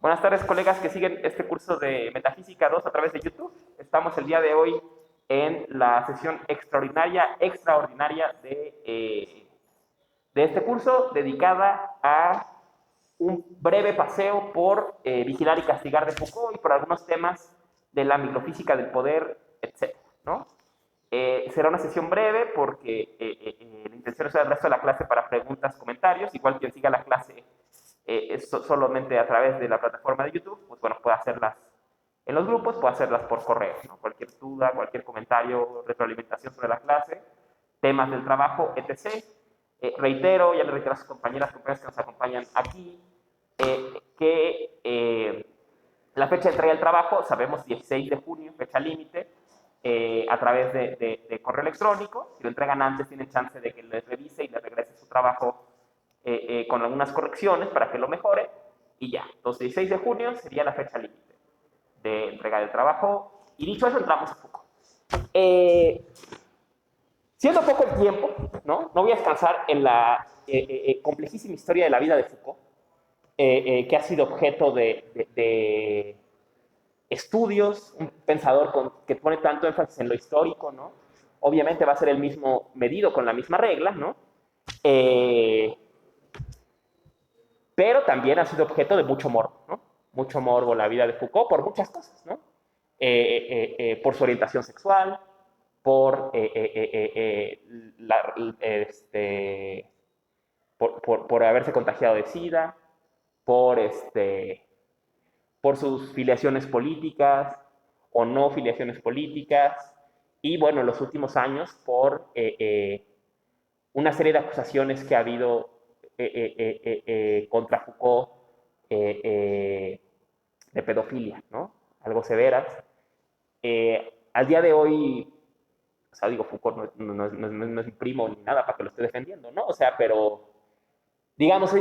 Buenas tardes, colegas que siguen este curso de Metafísica 2 a través de YouTube. Estamos el día de hoy en la sesión extraordinaria de este curso, dedicada a un breve paseo por Vigilar y Castigar de Foucault y por algunos temas de la microfísica del poder, etc., ¿no? Será una sesión breve porque la intención es usar el resto de la clase para preguntas, comentarios. Igual quien siga la clase solamente a través de la plataforma de YouTube, pues bueno, puede hacerlas en los grupos, puede hacerlas por correo, ¿no? Cualquier duda, cualquier comentario, retroalimentación sobre la clase, temas del trabajo, etc. Reitero, ya le reitero a sus compañeras que nos acompañan aquí, que la fecha de entrega del trabajo, sabemos 16 de junio, fecha límite, a través de correo electrónico. Si lo entregan antes, tienen chance de que les revise y les regrese su trabajo con algunas correcciones para que lo mejore. Y ya, entonces 16 de junio sería la fecha límite de entrega del trabajo. Y dicho eso, entramos a Foucault. Siendo poco el tiempo, no voy a descansar en la complejísima historia de la vida de Foucault, que ha sido objeto de estudios, un pensador que pone tanto énfasis en lo histórico, ¿no? Obviamente va a ser el mismo medido con la misma regla, ¿no? Eh, pero también ha sido objeto de mucho morbo, ¿no? Mucho morbo la vida de Foucault por muchas cosas, ¿no? Por su orientación sexual, por, por haberse contagiado de SIDA, por, por sus filiaciones políticas o no filiaciones políticas, y bueno, en los últimos años por una serie de acusaciones que ha habido contra Foucault de pedofilia, ¿no? Algo severas. Al día de hoy, o sea, digo, Foucault no es mi primo ni nada para que lo esté defendiendo, ¿no? O sea, pero, digamos,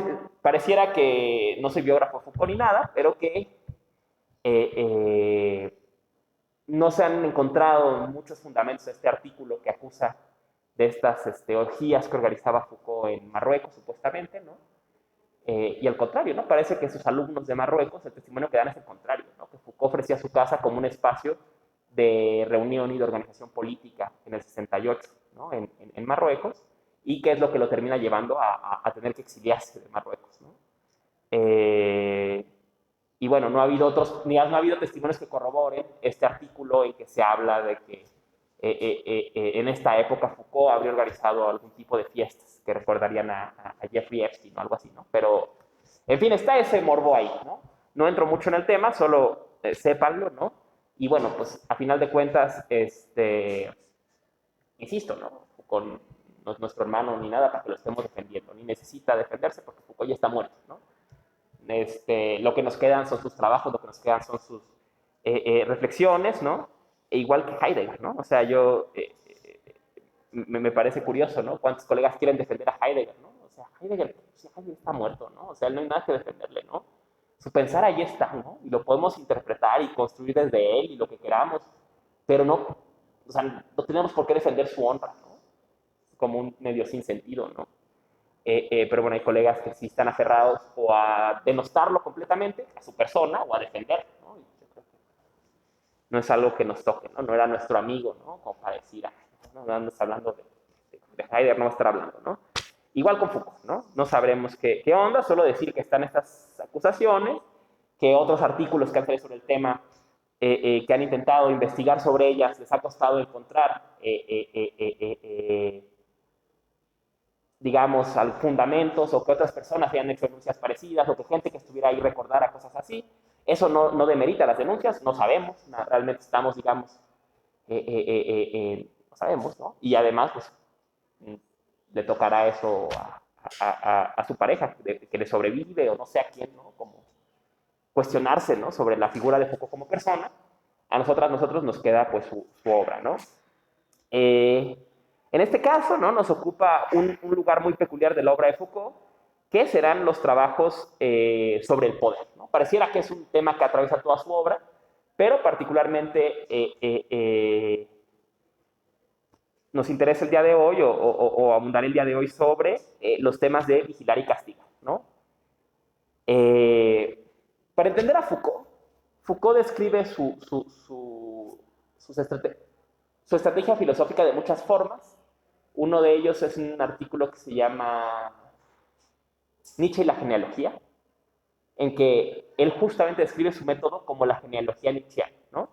pareciera que no soy biógrafo de Foucault ni nada, pero que no se han encontrado muchos fundamentos de este artículo que acusa de estas orgías que organizaba Foucault en Marruecos, supuestamente, ¿no? Y al contrario, ¿no? Parece que sus alumnos de Marruecos, el testimonio que dan es el contrario, ¿no? Que Foucault ofrecía su casa como un espacio de reunión y de organización política en el 68, ¿no? En Marruecos, y que es lo que lo termina llevando a tener que exiliarse de Marruecos, ¿no? Eh, y bueno, no ha habido no ha habido testimonios que corroboren este artículo en que se habla de que en esta época Foucault habría organizado algún tipo de fiestas que recordarían a Jeffrey Epstein o algo así, ¿no? Pero, en fin, está ese morbo ahí, ¿no? No entro mucho en el tema, solo sépanlo, ¿no? Y bueno, pues a final de cuentas, insisto, ¿no? Foucault no es nuestro hermano ni nada para que lo estemos defendiendo, ni necesita defenderse porque Foucault ya está muerto, ¿no? Lo que nos quedan son sus trabajos, lo que nos quedan son sus reflexiones, ¿no? E igual que Heidegger, ¿no? O sea, me parece curioso, ¿no? Cuántos colegas quieren defender a Heidegger, ¿no? O sea, Heidegger está muerto, ¿no? O sea, no hay nada que defenderle, ¿no? Su pensar ahí está, ¿no? Y lo podemos interpretar y construir desde él y lo que queramos, pero no, o sea, no tenemos por qué defender su honra, ¿no? Como un medio sin sentido, ¿no? Pero bueno, hay colegas que sí están aferrados o a denostarlo completamente, a su persona, o a defenderlo, ¿no? Y yo creo que no es algo que nos toque, ¿no? No era nuestro amigo, ¿no? Como para decir, no andas hablando de Heidegger, no va a estar hablando, ¿no? Igual con Foucault, ¿no? No sabremos qué onda, solo decir que están estas acusaciones, que otros artículos que han salido sobre el tema, que han intentado investigar sobre ellas, les ha costado encontrar digamos, al fundamentos o que otras personas hayan hecho denuncias parecidas o que gente que estuviera ahí recordara cosas así. Eso no demerita las denuncias, no sabemos, realmente estamos, digamos, no sabemos, ¿no? Y además, pues, le tocará eso a su pareja, que le sobrevive o no sé a quién, ¿no? Como cuestionarse, ¿no? Sobre la figura de Foucault como persona. A nosotros nos queda, pues, su obra, ¿no? En este caso, ¿no? Nos ocupa un lugar muy peculiar de la obra de Foucault, que serán los trabajos sobre el poder, ¿no? Pareciera que es un tema que atraviesa toda su obra, pero particularmente nos interesa el día de hoy o abundar el día de hoy sobre los temas de vigilar y castigar, ¿no? Para entender a Foucault, Foucault describe su estrategia filosófica de muchas formas. Uno de ellos es un artículo que se llama Nietzsche y la genealogía, en que él justamente describe su método como la genealogía nietzscheana, ¿no?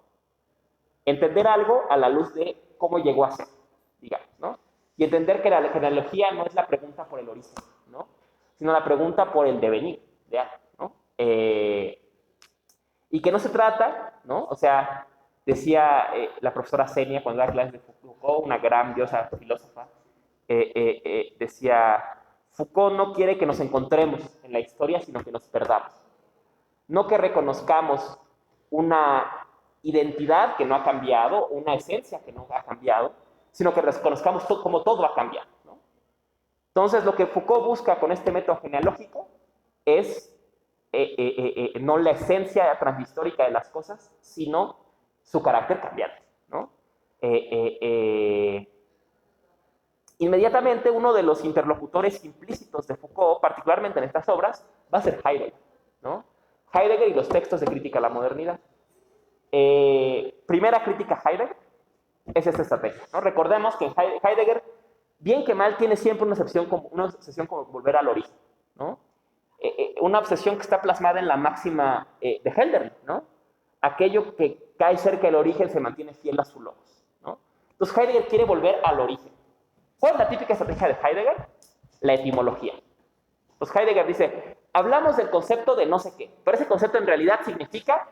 Entender algo a la luz de cómo llegó a ser, digamos, ¿no? Y entender que la genealogía no es la pregunta por el origen, ¿no? Sino la pregunta por el devenir de algo, ¿no? Y que no se trata, ¿no? O sea, decía la profesora Senia cuando daba clases de Foucault, una gran diosa filósofa, decía, Foucault no quiere que nos encontremos en la historia, sino que nos perdamos. No que reconozcamos una identidad que no ha cambiado, una esencia que no ha cambiado, sino que reconozcamos como todo ha cambiado, ¿no? Entonces, lo que Foucault busca con este método genealógico es no la esencia transhistórica de las cosas, sino su carácter cambiante, ¿no? Inmediatamente uno de los interlocutores implícitos de Foucault, particularmente en estas obras, va a ser Heidegger, ¿no? Heidegger y los textos de crítica a la modernidad. Primera crítica a Heidegger es esta estrategia, ¿no? Recordemos que Heidegger, bien que mal, tiene siempre una obsesión como volver al origen, ¿no? Una obsesión que está plasmada en la máxima de Hölderlin, ¿no? Aquello que cae cerca del origen se mantiene fiel a su logos, ¿no? Entonces Heidegger quiere volver al origen. ¿Cuál es la típica estrategia de Heidegger? La etimología. Entonces Heidegger dice, hablamos del concepto de no sé qué, pero ese concepto en realidad significa,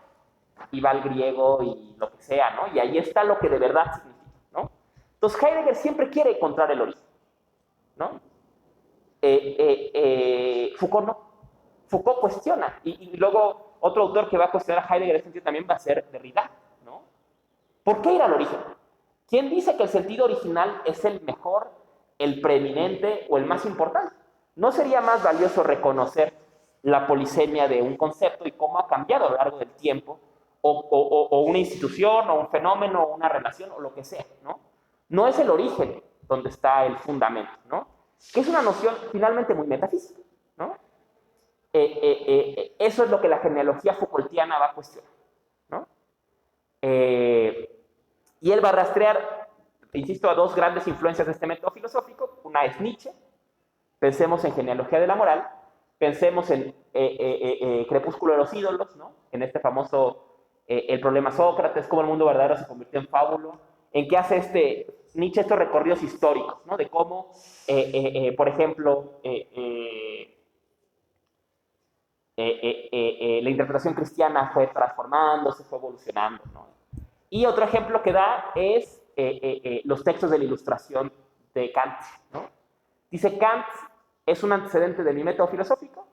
y va al griego y lo que sea, ¿no? Y ahí está lo que de verdad significa, ¿no? Entonces Heidegger siempre quiere encontrar el origen, ¿no? Foucault no. Foucault cuestiona, y luego otro autor que va a cuestionar a Heidegger en ese sentido también va a ser Derrida, ¿no? ¿Por qué ir al origen? ¿Quién dice que el sentido original es el mejor, el preeminente o el más importante? ¿No sería más valioso reconocer la polisemia de un concepto y cómo ha cambiado a lo largo del tiempo, o una institución, o un fenómeno, o una relación, o lo que sea, ¿no? No es el origen donde está el fundamento, ¿no? Que es una noción finalmente muy metafísica, ¿no? Eso es lo que la genealogía Foucaultiana va a cuestionar, ¿no? Y él va a rastrear, insisto, a dos grandes influencias de este método filosófico. Una es Nietzsche, pensemos en Genealogía de la Moral, pensemos en Crepúsculo de los ídolos, ¿no? En este famoso El problema Sócrates, cómo el mundo verdadero se convirtió en fábula, en que hace Nietzsche estos recorridos históricos, ¿no? De cómo, por ejemplo, la interpretación cristiana fue transformándose, fue evolucionando, ¿no? Y otro ejemplo que da es los textos de la Ilustración de Kant, ¿no? Dice, Kant es un antecedente de mi método filosófico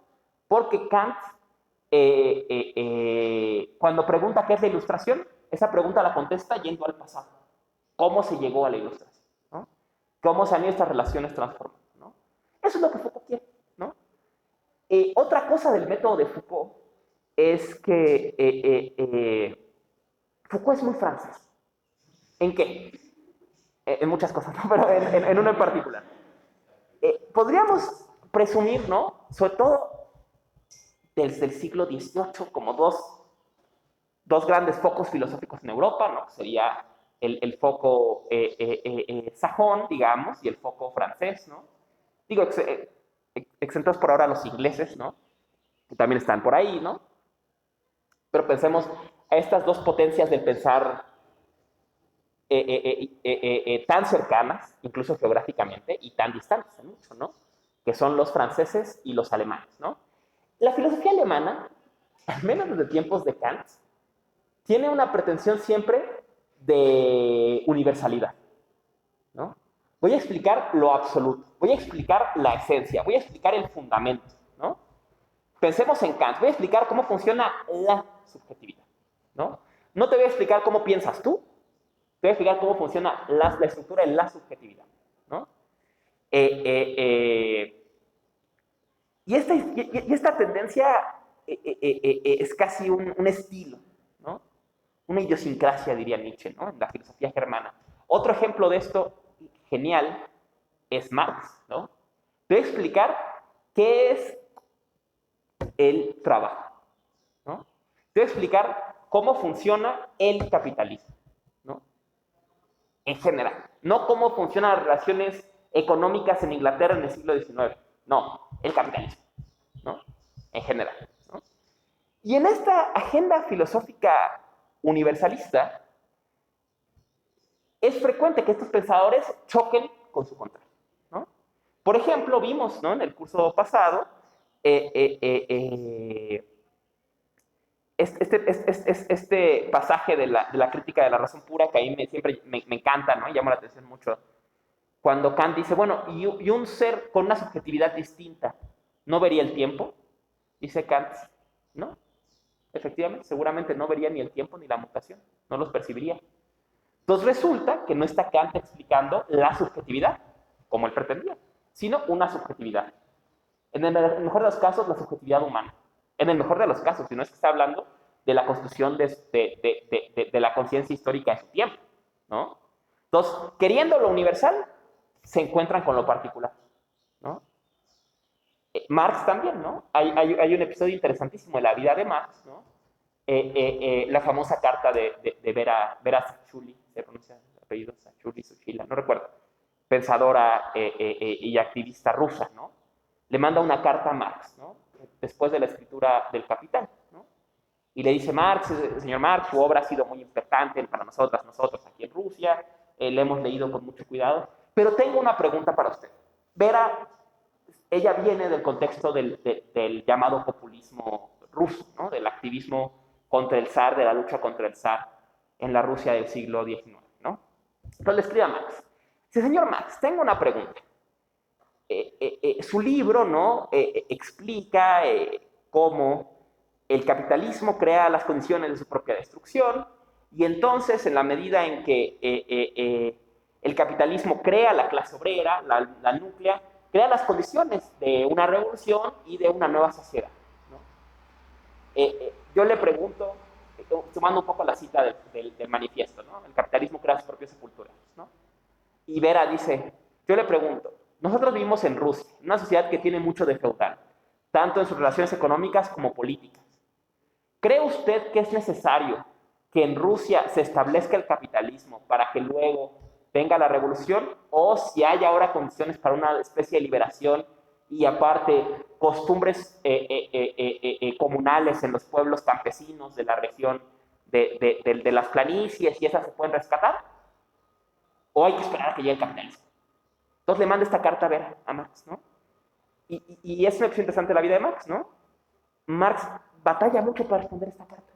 porque Kant, cuando pregunta qué es la Ilustración, esa pregunta la contesta yendo al pasado. ¿Cómo se llegó a la Ilustración? ¿No? ¿Cómo se han ido estas relaciones transformando? ¿No? Eso es lo que Foucault quiere, ¿no? Otra cosa del método de Foucault es que Foucault es muy francés. ¿En qué? En muchas cosas, ¿no? Pero en uno en particular. Podríamos presumir, ¿no? Sobre todo desde el siglo XVIII, como dos grandes focos filosóficos en Europa, ¿no? Sería el foco sajón, digamos, y el foco francés, ¿no? Digo, exentos por ahora los ingleses, ¿no? Que también están por ahí, ¿no? Pero pensemos a estas dos potencias del pensar tan cercanas, incluso geográficamente, y tan distantes mucho, ¿no? Que son los franceses y los alemanes, ¿no? La filosofía alemana, al menos desde tiempos de Kant, tiene una pretensión siempre de universalidad, ¿no? Voy a explicar lo absoluto, voy a explicar la esencia, voy a explicar el fundamento, ¿no? Pensemos en Kant, voy a explicar cómo funciona la subjetividad, ¿no? No te voy a explicar cómo piensas tú, te voy a explicar cómo funciona la estructura de la subjetividad, ¿no? Y esta tendencia es casi un estilo, ¿no? Una idiosincrasia, diría Nietzsche, ¿no? En la filosofía germana. Otro ejemplo de esto genial es Marx, ¿no? Te voy a explicar qué es el trabajo, ¿no? Te voy a explicar cómo funciona el capitalismo, ¿no? En general. No cómo funcionan las relaciones económicas en Inglaterra en el siglo XIX. No, el capitalismo, ¿no? En general, ¿no? Y en esta agenda filosófica universalista, es frecuente que estos pensadores choquen con su contrario, ¿no? Por ejemplo, vimos, ¿no?, en el curso pasado este pasaje de la crítica de la razón pura que a mí siempre me encanta, ¿no? Y llama la atención mucho. Cuando Kant dice, bueno, y un ser con una subjetividad distinta, ¿no vería el tiempo? Dice Kant, ¿no? Efectivamente, seguramente no vería ni el tiempo ni la mutación, no los percibiría. Entonces resulta que no está Kant explicando la subjetividad, como él pretendía, sino una subjetividad. En el mejor de los casos, la subjetividad humana. En el mejor de los casos, si no es que está hablando de la constitución de la conciencia histórica de su tiempo, ¿no? Entonces, queriendo lo universal, se encuentran con lo particular, ¿no? Marx también, ¿no? Hay un episodio interesantísimo de la vida de Marx, ¿no? La famosa carta de Vera Sachuli, se pronuncia el apellido Sachuli, Suchila, no recuerdo, pensadora y activista rusa, ¿no? Le manda una carta a Marx, ¿no? Después de la escritura del Capital, ¿no? Y le dice, Marx, señor Marx, su obra ha sido muy importante para nosotros aquí en Rusia, le hemos leído con mucho cuidado, pero tengo una pregunta para usted. Vera, ella viene del contexto del llamado populismo ruso, ¿no? Del activismo contra el zar, de la lucha contra el zar en la Rusia del siglo XIX, ¿no? Entonces le escribe a Marx. Dice, señor Marx, tengo una pregunta. Su libro, ¿no?, explica cómo el capitalismo crea las condiciones de su propia destrucción, y entonces, en la medida en que el capitalismo crea la clase obrera, la núclea, crea las condiciones de una revolución y de una nueva sociedad, ¿no? Yo le pregunto, tomando un poco la cita del manifiesto, ¿no? El capitalismo crea sus propias sepulturas, ¿no? Y Vera dice, yo le pregunto, nosotros vivimos en Rusia, una sociedad que tiene mucho de feudal, tanto en sus relaciones económicas como políticas. ¿Cree usted que es necesario que en Rusia se establezca el capitalismo para que luego venga la revolución? ¿O si hay ahora condiciones para una especie de liberación y aparte costumbres comunales en los pueblos campesinos de la región de las planicies y esas se pueden rescatar? ¿O hay que esperar a que llegue el capitalismo? Entonces le manda esta carta a ver a Marx, ¿no? Y es una opción interesante la vida de Marx, ¿no? Marx batalla mucho para responder esta carta.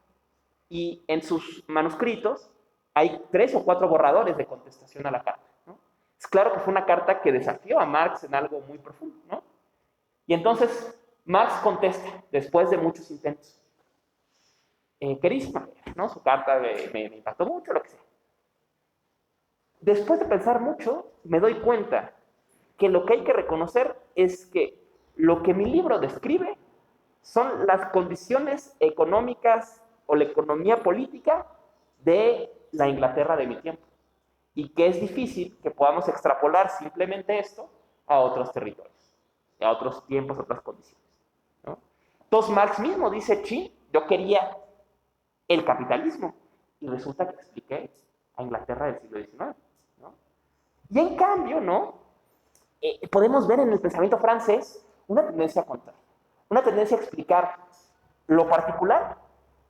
Y en sus manuscritos hay 3 o 4 borradores de contestación a la carta, ¿no? Es claro que fue una carta que desafió a Marx en algo muy profundo, ¿no? Y entonces Marx contesta, después de muchos intentos. Queridísima, ¿no? Su carta me impactó mucho, lo que sea. Después de pensar mucho, me doy cuenta que lo que hay que reconocer es que lo que mi libro describe son las condiciones económicas o la economía política de la Inglaterra de mi tiempo. Y que es difícil que podamos extrapolar simplemente esto a otros territorios, a otros tiempos, a otras condiciones, ¿no? Entonces Marx mismo dice, sí, yo quería el capitalismo. Y resulta que expliqué a Inglaterra del siglo XIX, ¿no? Y en cambio, ¿no? Podemos ver en el pensamiento francés una tendencia contraria, una tendencia a explicar lo particular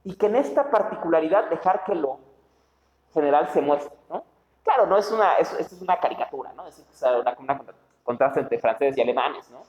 y que en esta particularidad dejar que lo general se muestre, ¿no? Claro, no es esto es una caricatura, ¿no? Es una contraste entre franceses y alemanes, ¿no?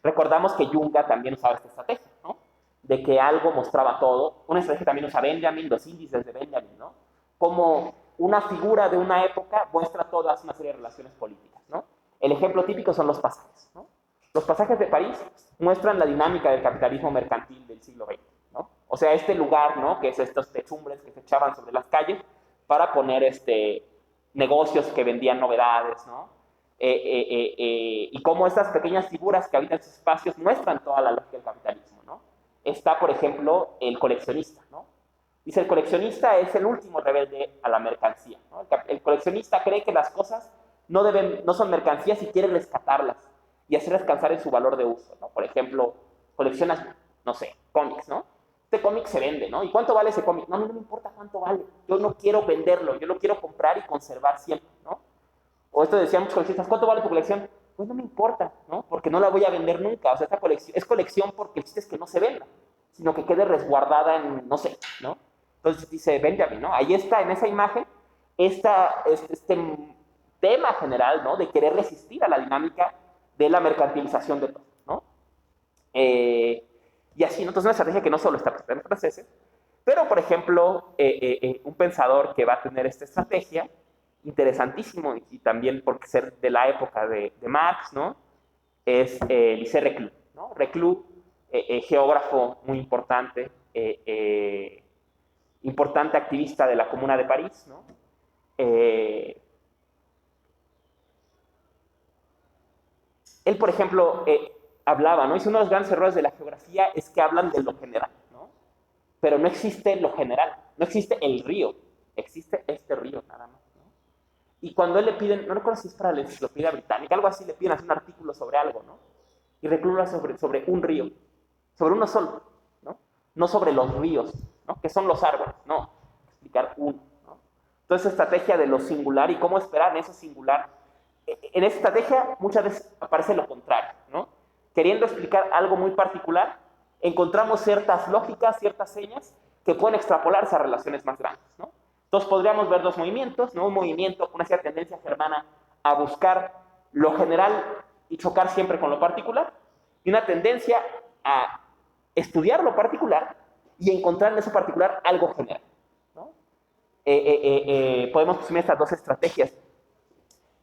Recordamos que Juncker también usaba esta estrategia, ¿no? De que algo mostraba todo. Una estrategia también usa Benjamin, los índices de Benjamin, ¿no? Como una figura de una época muestra todas una serie de relaciones políticas, ¿no? El ejemplo típico son los pasajes, ¿no? Los pasajes de París muestran la dinámica del capitalismo mercantil del siglo XX, ¿no? O sea, este lugar, ¿no?, que es estos techumbres que se echaban sobre las calles para poner negocios que vendían novedades, ¿no? Y cómo estas pequeñas figuras que habitan esos espacios muestran toda la lógica del capitalismo, ¿no? Está, por ejemplo, el coleccionista, ¿no? Dice, el coleccionista es el último rebelde a la mercancía, ¿no? El coleccionista cree que las cosas no son mercancías y quiere rescatarlas y hacerlas descansar en su valor de uso, ¿no? Por ejemplo, coleccionas, no sé, cómics, ¿no? este cómic se vende, ¿no? ¿Y cuánto vale ese cómic? No, a mí no me importa cuánto vale. Yo no quiero venderlo, yo lo quiero comprar y conservar siempre, ¿no? O esto decían muchos coleccionistas, ¿cuánto vale tu colección? Pues no me importa, ¿no? Porque no la voy a vender nunca. O sea, esta colección es colección porque el chiste es que no se venda, sino que quede resguardada en, no sé, ¿no? Entonces dice Benjamin, ¿no? Ahí está, en esa imagen, este tema general, ¿no? De querer resistir a la dinámica de la mercantilización de todo, ¿no? Y así, ¿no? Entonces, una estrategia que no solo está presente en los franceses, pero, por ejemplo, un pensador que va a tener esta estrategia, interesantísimo, y también por ser de la época de Marx, ¿no? Es Licée Reclus, ¿no? Reclus, geógrafo muy importante, importante activista de la Comuna de París, ¿no? Él, por ejemplo, hablaba, ¿no? Dice, uno de los grandes errores de la geografía es que hablan de lo general, ¿no? Pero no existe lo general, no existe el río, existe este río nada más, ¿no? Y cuando él le piden, no recuerdo si es para la enciclopedia británica, algo así, le piden hacer un artículo sobre algo, ¿no? Y reclula sobre un río, sobre uno solo, ¿no? No sobre los ríos, ¿no? Que son los árboles, no, explicar uno, ¿no? Entonces, estrategia de lo singular y cómo esperar en eso singular. En esta estrategia muchas veces aparece lo contrario, ¿no? Queriendo explicar algo muy particular, encontramos ciertas lógicas, ciertas señas que pueden extrapolarse a relaciones más grandes, ¿no? Entonces podríamos ver dos movimientos, ¿no? Un movimiento, una cierta tendencia germana a buscar lo general y chocar siempre con lo particular, y una tendencia a estudiar lo particular y encontrar en eso particular algo general, ¿no? Podemos presumir estas dos estrategias.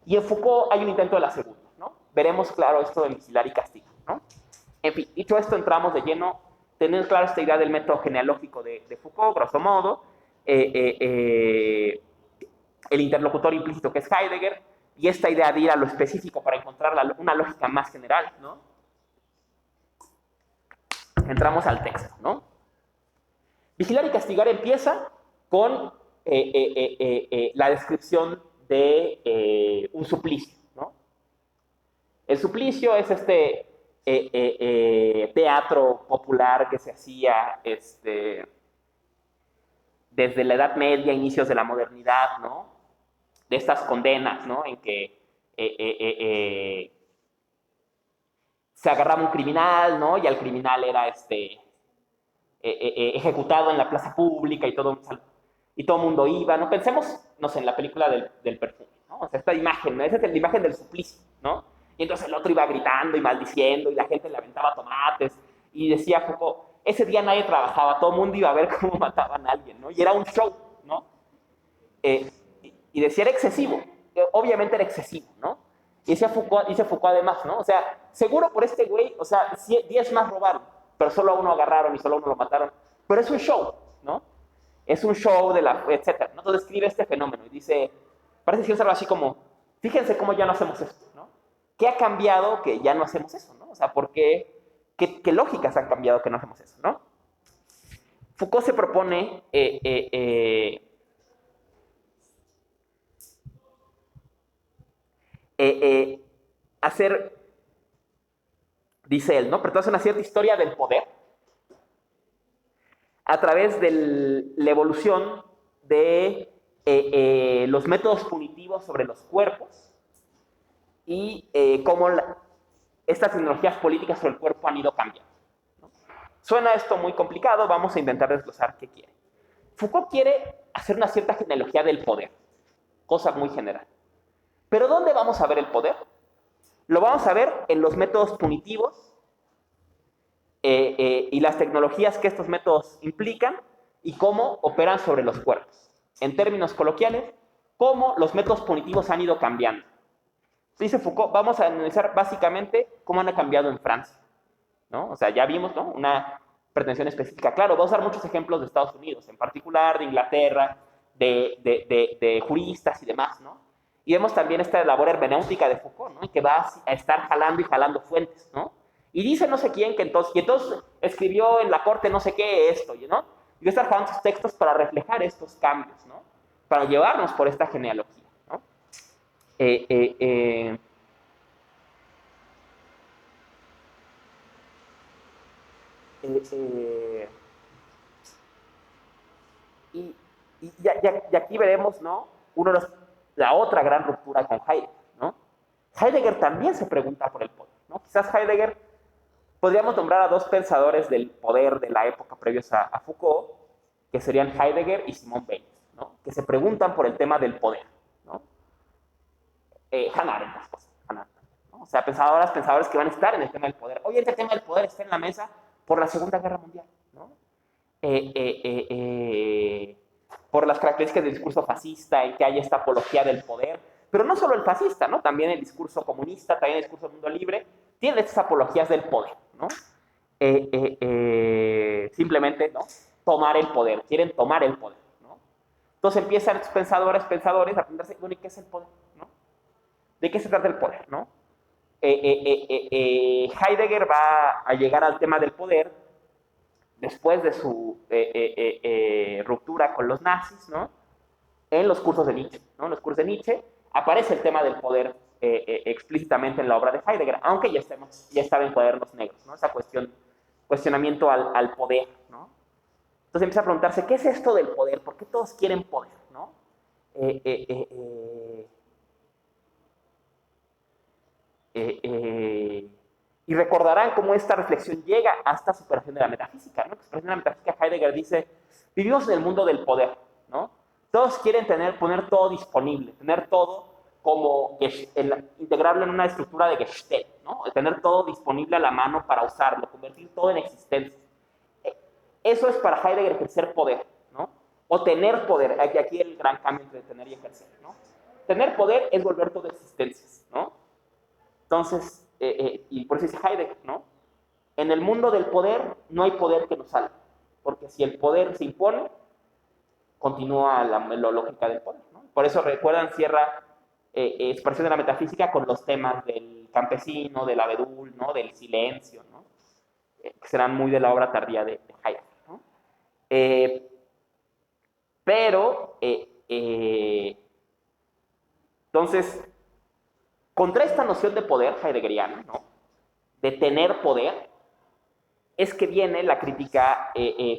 Y en Foucault hay un intento de la segunda, ¿no? Veremos claro esto de vigilar y castigar, ¿no? En fin, dicho esto, entramos de lleno, teniendo claro esta idea del método genealógico de Foucault, grosso modo, el interlocutor implícito que es Heidegger, y esta idea de ir a lo específico para encontrar una lógica más general, ¿no? Entramos al texto, ¿no? Vigilar y castigar empieza con la descripción de un suplicio, ¿no? El suplicio es teatro popular que se hacía desde la Edad Media, inicios de la modernidad, ¿no? De estas condenas, ¿no? En que se agarraba un criminal, ¿no? Y al criminal era ejecutado en la plaza pública y todo el mundo iba, ¿no? Pensemos, no sé, en la película del perfume, ¿no? O sea, esta imagen, ¿no? Esa es la imagen del suplicio, ¿no? Y entonces el otro iba gritando y maldiciendo y la gente le aventaba tomates y decía Foucault, ese día nadie trabajaba, todo el mundo iba a ver cómo mataban a alguien, ¿no? Y era un show, ¿no? Y decía era excesivo, obviamente era excesivo, ¿no? Y dice Foucault además, ¿no? O sea, seguro por este güey, o sea, 10 más robaron, pero solo a uno agarraron y solo a uno lo mataron. Pero es un show, ¿no? Es un show de la, etcétera, ¿no? Entonces describe este fenómeno y dice, parece que es algo así como, fíjense cómo ya no hacemos esto, ¿no? ¿Qué ha cambiado que ya no hacemos eso, ¿no? O sea, ¿por qué lógicas han cambiado que no hacemos eso, ¿no? Foucault se propone hacer, dice él, ¿no? Pero hace una cierta historia del poder a través de la evolución de los métodos punitivos sobre los cuerpos y cómo estas tecnologías políticas sobre el cuerpo han ido cambiando, ¿no? Suena esto muy complicado, vamos a intentar desglosar qué quiere. Foucault quiere hacer una cierta genealogía del poder, cosa muy general. Pero ¿dónde vamos a ver el poder? Lo vamos a ver en los métodos punitivos y las tecnologías que estos métodos implican y cómo operan sobre los cuerpos. En términos coloquiales, cómo los métodos punitivos han ido cambiando. Dice Foucault, vamos a analizar básicamente cómo han cambiado en Francia, ¿no? O sea, ya vimos, ¿no? Una pretensión específica. Claro, voy a usar muchos ejemplos de Estados Unidos, en particular de Inglaterra, de juristas y demás, ¿no? Y vemos también esta labor hermenéutica de Foucault, ¿no? Y que va a estar jalando y jalando fuentes, ¿no? Y dice no sé quién que entonces escribió en la corte no sé qué esto, ¿no? Y va a estar jalando sus textos para reflejar estos cambios, ¿no? Para llevarnos por esta genealogía, ¿no? Eh, eh, eh, eh, eh, y aquí veremos, ¿no? La otra gran ruptura con Heidegger, ¿no? Heidegger también se pregunta por el poder, ¿no? Quizás Heidegger, podríamos nombrar a dos pensadores del poder de la época previos a Foucault, que serían Heidegger y Simone Weil, ¿no? Que se preguntan por el tema del poder, ¿no? Hannah Arendt, pues, Hannah Arendt, ¿no? O sea, pensadores que van a estar en el tema del poder. Hoy el tema del poder está en la mesa por la Segunda Guerra Mundial, ¿no? Por las características del discurso fascista y que hay esta apología del poder, pero no solo el fascista, ¿no? También el discurso comunista, también el discurso del mundo libre, tiene estas apologías del poder, ¿no? Simplemente, ¿no? Tomar el poder, quieren tomar el poder, ¿no? Entonces empiezan estos pensadores a preguntarse, bueno, ¿y qué es el poder, no? ¿De qué se trata el poder, no? Heidegger va a llegar al tema del poder después de su ruptura con los nazis, ¿no? En los cursos de Nietzsche, ¿no? En los cursos de Nietzsche aparece el tema del poder explícitamente en la obra de Heidegger, aunque ya estaba en Cuadernos Negros, ¿no? Esa cuestionamiento al poder, ¿no? Entonces empieza a preguntarse, ¿qué es esto del poder? ¿Por qué todos quieren poder, no? Y recordarán cómo esta reflexión llega hasta superación de la metafísica, ¿no? Superación de la metafísica, Heidegger dice, vivimos en el mundo del poder, ¿no? Todos quieren poner todo disponible, tener todo como integrarlo en una estructura de Gestalt, ¿no? Tener todo disponible a la mano para usarlo, convertir todo en existencia. Eso es para Heidegger ejercer poder, ¿no? O tener poder, aquí el gran cambio entre tener y ejercer, ¿no? Tener poder es volver todo existencias, ¿no? Entonces, y por eso dice Heidegger, ¿no? En el mundo del poder no hay poder que nos salve, porque si el poder se impone, continúa la lógica del poder, ¿no? Por eso recuerdan, cierra expresión de la metafísica con los temas del campesino, del abedul, ¿no? Del silencio, ¿no? Que serán muy de la obra tardía de Heidegger, ¿no? Pero, entonces, contra esta noción de poder heideggeriana, ¿no? De tener poder, es que viene la crítica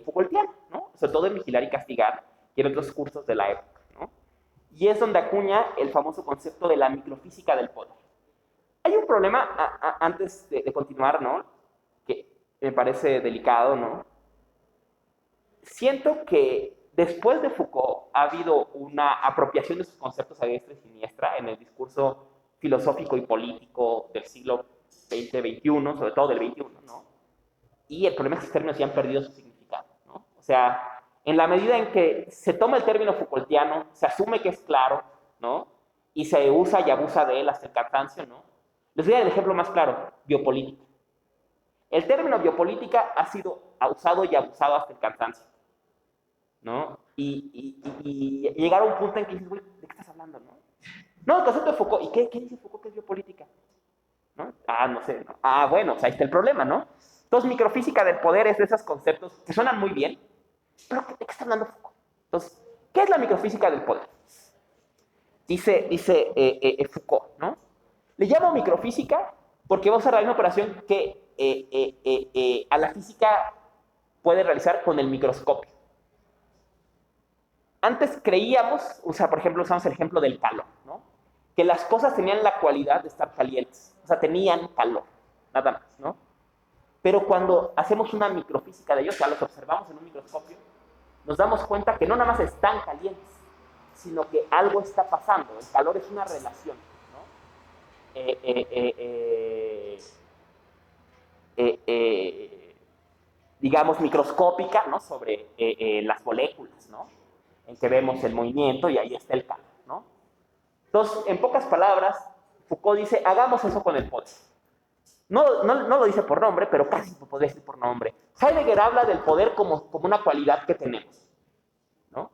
Foucaultiana, ¿no? Sobre todo en Vigilar y Castigar y en otros cursos de la época, ¿no? Y es donde acuña el famoso concepto de la microfísica del poder. Hay un problema, antes de continuar, ¿no? Que me parece delicado, ¿no? Siento que después de Foucault ha habido una apropiación de sus conceptos a diestra y siniestra en el discurso filosófico y político del siglo XX-XXI, sobre todo del XXI, ¿no? Y el problema es que estos términos ya han perdido su significado, ¿no? O sea, en la medida en que se toma el término Foucaultiano, se asume que es claro, ¿no? Y se usa y abusa de él hasta el cansancio, ¿no? Les voy a dar el ejemplo más claro, biopolítica. El término biopolítica ha sido usado y abusado hasta el cansancio, ¿no? Y llegar a un punto en que dices, güey, ¿de qué estás hablando, no? No, el concepto de Foucault. ¿Y qué dice Foucault que es biopolítica? ¿No? No sé, ¿no? Bueno, o sea, ahí está el problema, ¿no? Entonces, microfísica del poder es de esos conceptos que suenan muy bien, pero ¿de qué está hablando Foucault? Entonces, ¿qué es la microfísica del poder? Dice Foucault, ¿no? Le llamo microfísica porque va a usar la misma operación que a la física puede realizar con el microscopio. Antes creíamos, o sea, por ejemplo, usamos el ejemplo del calor, ¿no? Que las cosas tenían la cualidad de estar calientes, o sea, tenían calor, nada más, ¿no? Pero cuando hacemos una microfísica de ellos, o sea, los observamos en un microscopio, nos damos cuenta que no nada más están calientes, sino que algo está pasando. El calor es una relación, ¿no? Digamos, microscópica, ¿no? Sobre las moléculas, ¿no? En que vemos el movimiento y ahí está el calor, ¿no? Entonces, en pocas palabras, Foucault dice, hagamos eso con el poder. No lo dice por nombre, pero casi podría decir por nombre. Heidegger habla del poder como una cualidad que tenemos, ¿no?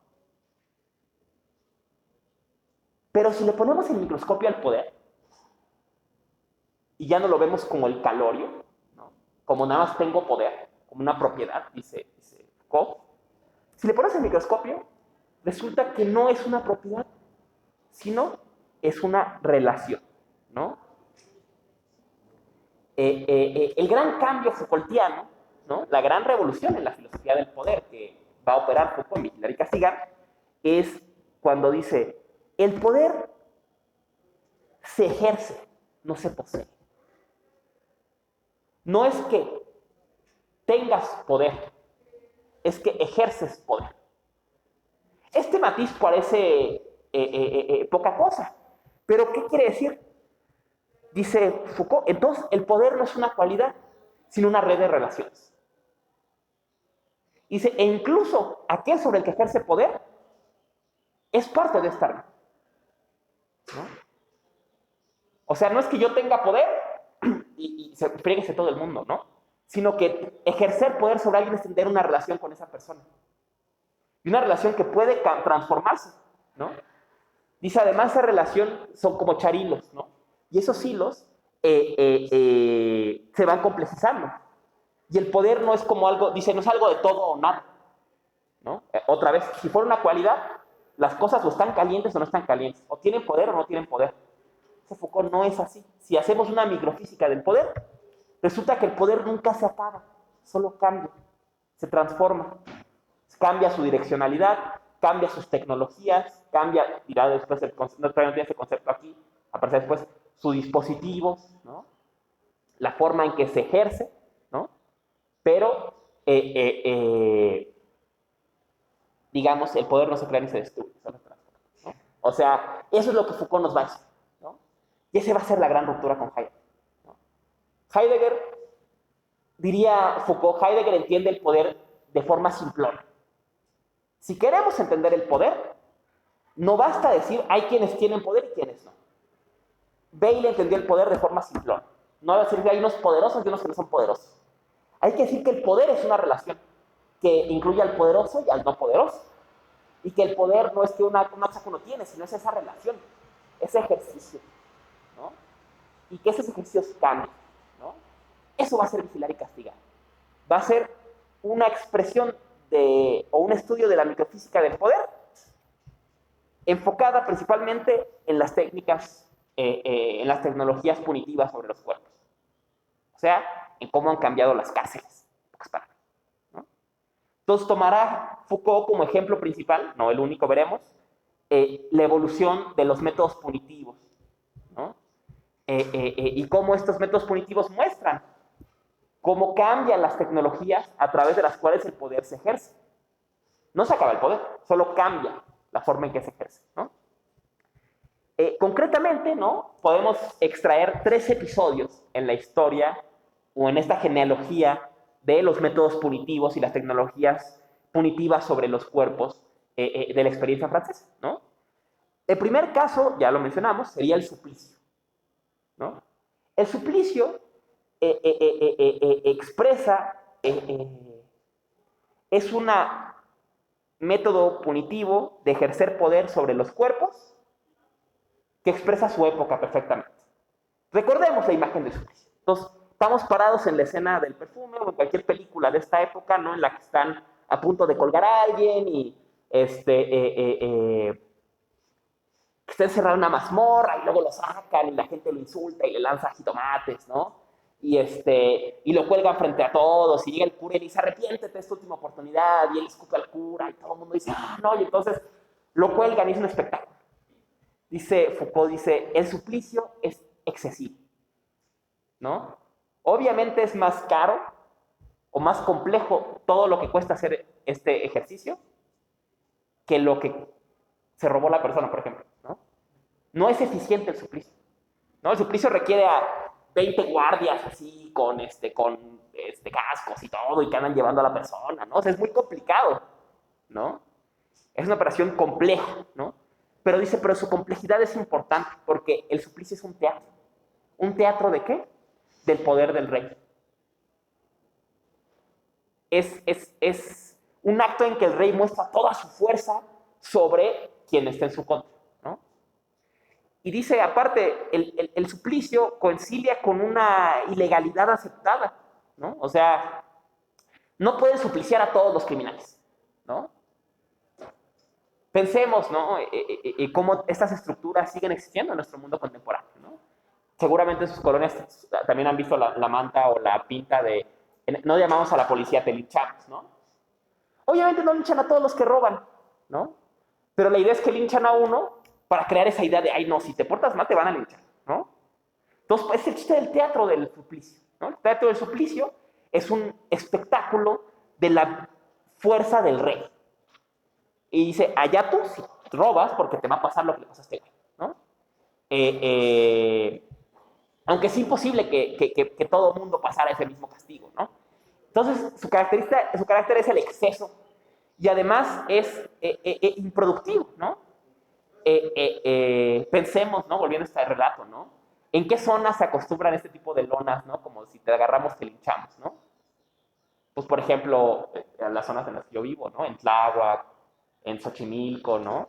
Pero si le ponemos el microscopio al poder, y ya no lo vemos como el calorio, ¿no? Como nada más tengo poder, como una propiedad, dice Foucault, si le pones el microscopio, resulta que no es una propiedad, sino es una relación, ¿no? El gran cambio Foucaultiano, ¿no? La gran revolución en la filosofía del poder que va a operar Foucault en Vigilar y Castigar, es cuando dice, el poder se ejerce, no se posee. No es que tengas poder, es que ejerces poder. Este matiz parece poca cosa, pero ¿qué quiere decir? Dice Foucault, entonces el poder no es una cualidad, sino una red de relaciones. Dice, e incluso aquel sobre el que ejerce poder es parte de esta red, ¿no? O sea, no es que yo tenga poder y se fríguese todo el mundo, ¿no? Sino que ejercer poder sobre alguien es tener una relación con esa persona. Y una relación que puede transformarse, ¿no? Dice, además, esa relación son como charilos, ¿no? Y esos hilos se van complejizando. Y el poder no es como algo, dice, no es algo de todo o nada, ¿no? Otra vez, si fuera una cualidad, las cosas o están calientes o no están calientes, o tienen poder o no tienen poder. Ese Foucault no es así. Si hacemos una microfísica del poder, resulta que el poder nunca se acaba, solo cambia, se transforma, cambia su direccionalidad, cambia sus tecnologías, cambia, dirá después el concepto, no tiene ese concepto aquí, aparece después sus dispositivos, ¿no? La forma en que se ejerce, ¿no? Pero, digamos, el poder no se crea ni se destruye, solo se transforma, ¿no? O sea, eso es lo que Foucault nos va a decir, ¿no? Y esa va a ser la gran ruptura con Heidegger, ¿no? Heidegger, diría Foucault, Heidegger entiende el poder de forma simplona. Si queremos entender el poder, no basta decir hay quienes tienen poder y quienes no. Bailey entendió el poder de forma simplona. No va a decir que hay unos poderosos y unos que no son poderosos. Hay que decir que el poder es una relación que incluye al poderoso y al no poderoso. Y que el poder no es que una cosa que uno tiene, sino es esa relación, ese ejercicio, ¿no? Y que esos ejercicios cambien, ¿no? Eso va a ser vigilar y castigar. Va a ser una expresión o un estudio de la microfísica del poder, enfocada principalmente en las técnicas, en las tecnologías punitivas sobre los cuerpos. O sea, en cómo han cambiado las cárceles, ¿no? Entonces tomará Foucault como ejemplo principal, no el único, veremos, la evolución de los métodos punitivos, ¿no? Y cómo estos métodos punitivos muestran cómo cambian las tecnologías a través de las cuales el poder se ejerce. No se acaba el poder, solo cambia la forma en que se ejerce, ¿no? Concretamente, ¿no? Podemos extraer 3 episodios en la historia o en esta genealogía de los métodos punitivos y las tecnologías punitivas sobre los cuerpos de la experiencia francesa, ¿no? El primer caso, ya lo mencionamos, sería el suplicio, ¿no? El suplicio expresa, es un método punitivo de ejercer poder sobre los cuerpos que expresa su época perfectamente. Recordemos la imagen del suplicio. Entonces, estamos parados en la escena del perfume o en cualquier película de esta época, ¿no? En la que están a punto de colgar a alguien y está encerrado en una mazmorra y luego lo sacan y la gente lo insulta y le lanza jitomates, ¿no? Y lo cuelgan frente a todos y llega el cura y dice, arrepiéntete, es tu última oportunidad, y él escupe al cura y todo el mundo dice, ah, no, y entonces lo cuelgan y es un espectáculo. Dice Foucault, dice, el suplicio es excesivo, ¿no? Obviamente es más caro o más complejo todo lo que cuesta hacer este ejercicio que lo que se robó la persona, por ejemplo, ¿no? No es eficiente el suplicio, ¿no? El suplicio requiere a 20 guardias así con cascos y todo y que andan llevando a la persona, ¿no? O sea, es muy complicado, ¿no? Es una operación compleja, ¿no? Pero dice, pero su complejidad es importante porque el suplicio es un teatro. ¿Un teatro de qué? Del poder del rey. Es un acto en que el rey muestra toda su fuerza sobre quien está en su contra, ¿no? Y dice, aparte, el suplicio concilia con una ilegalidad aceptada, ¿no? O sea, no pueden supliciar a todos los criminales, ¿no? Pensemos, ¿no? Cómo estas estructuras siguen existiendo en nuestro mundo contemporáneo, ¿no? Seguramente sus colonias también han visto la manta o la pinta de, no llamamos a la policía, te linchamos, ¿no? Obviamente no linchan a todos los que roban, ¿no? Pero la idea es que linchan a uno para crear esa idea de, ay, no, si te portas mal te van a linchar, ¿no? Entonces, es el chiste del teatro del suplicio, ¿no? El teatro del suplicio es un espectáculo de la fuerza del rey. Y dice, allá tú si robas porque te va a pasar lo que le pasa a este güey, ¿no? Eh, eh, aunque es imposible que todo el mundo pasara ese mismo castigo, ¿no? Entonces, su carácter es el exceso y además es improductivo, ¿no? Pensemos, ¿no? Volviendo a este relato, ¿no? ¿En qué zonas se acostumbran este tipo de lonas, ¿no? Como si te agarramos, te linchamos, ¿no? Pues, por ejemplo, en las zonas en las que yo vivo, ¿no? En Tláhuac, en Xochimilco, ¿no?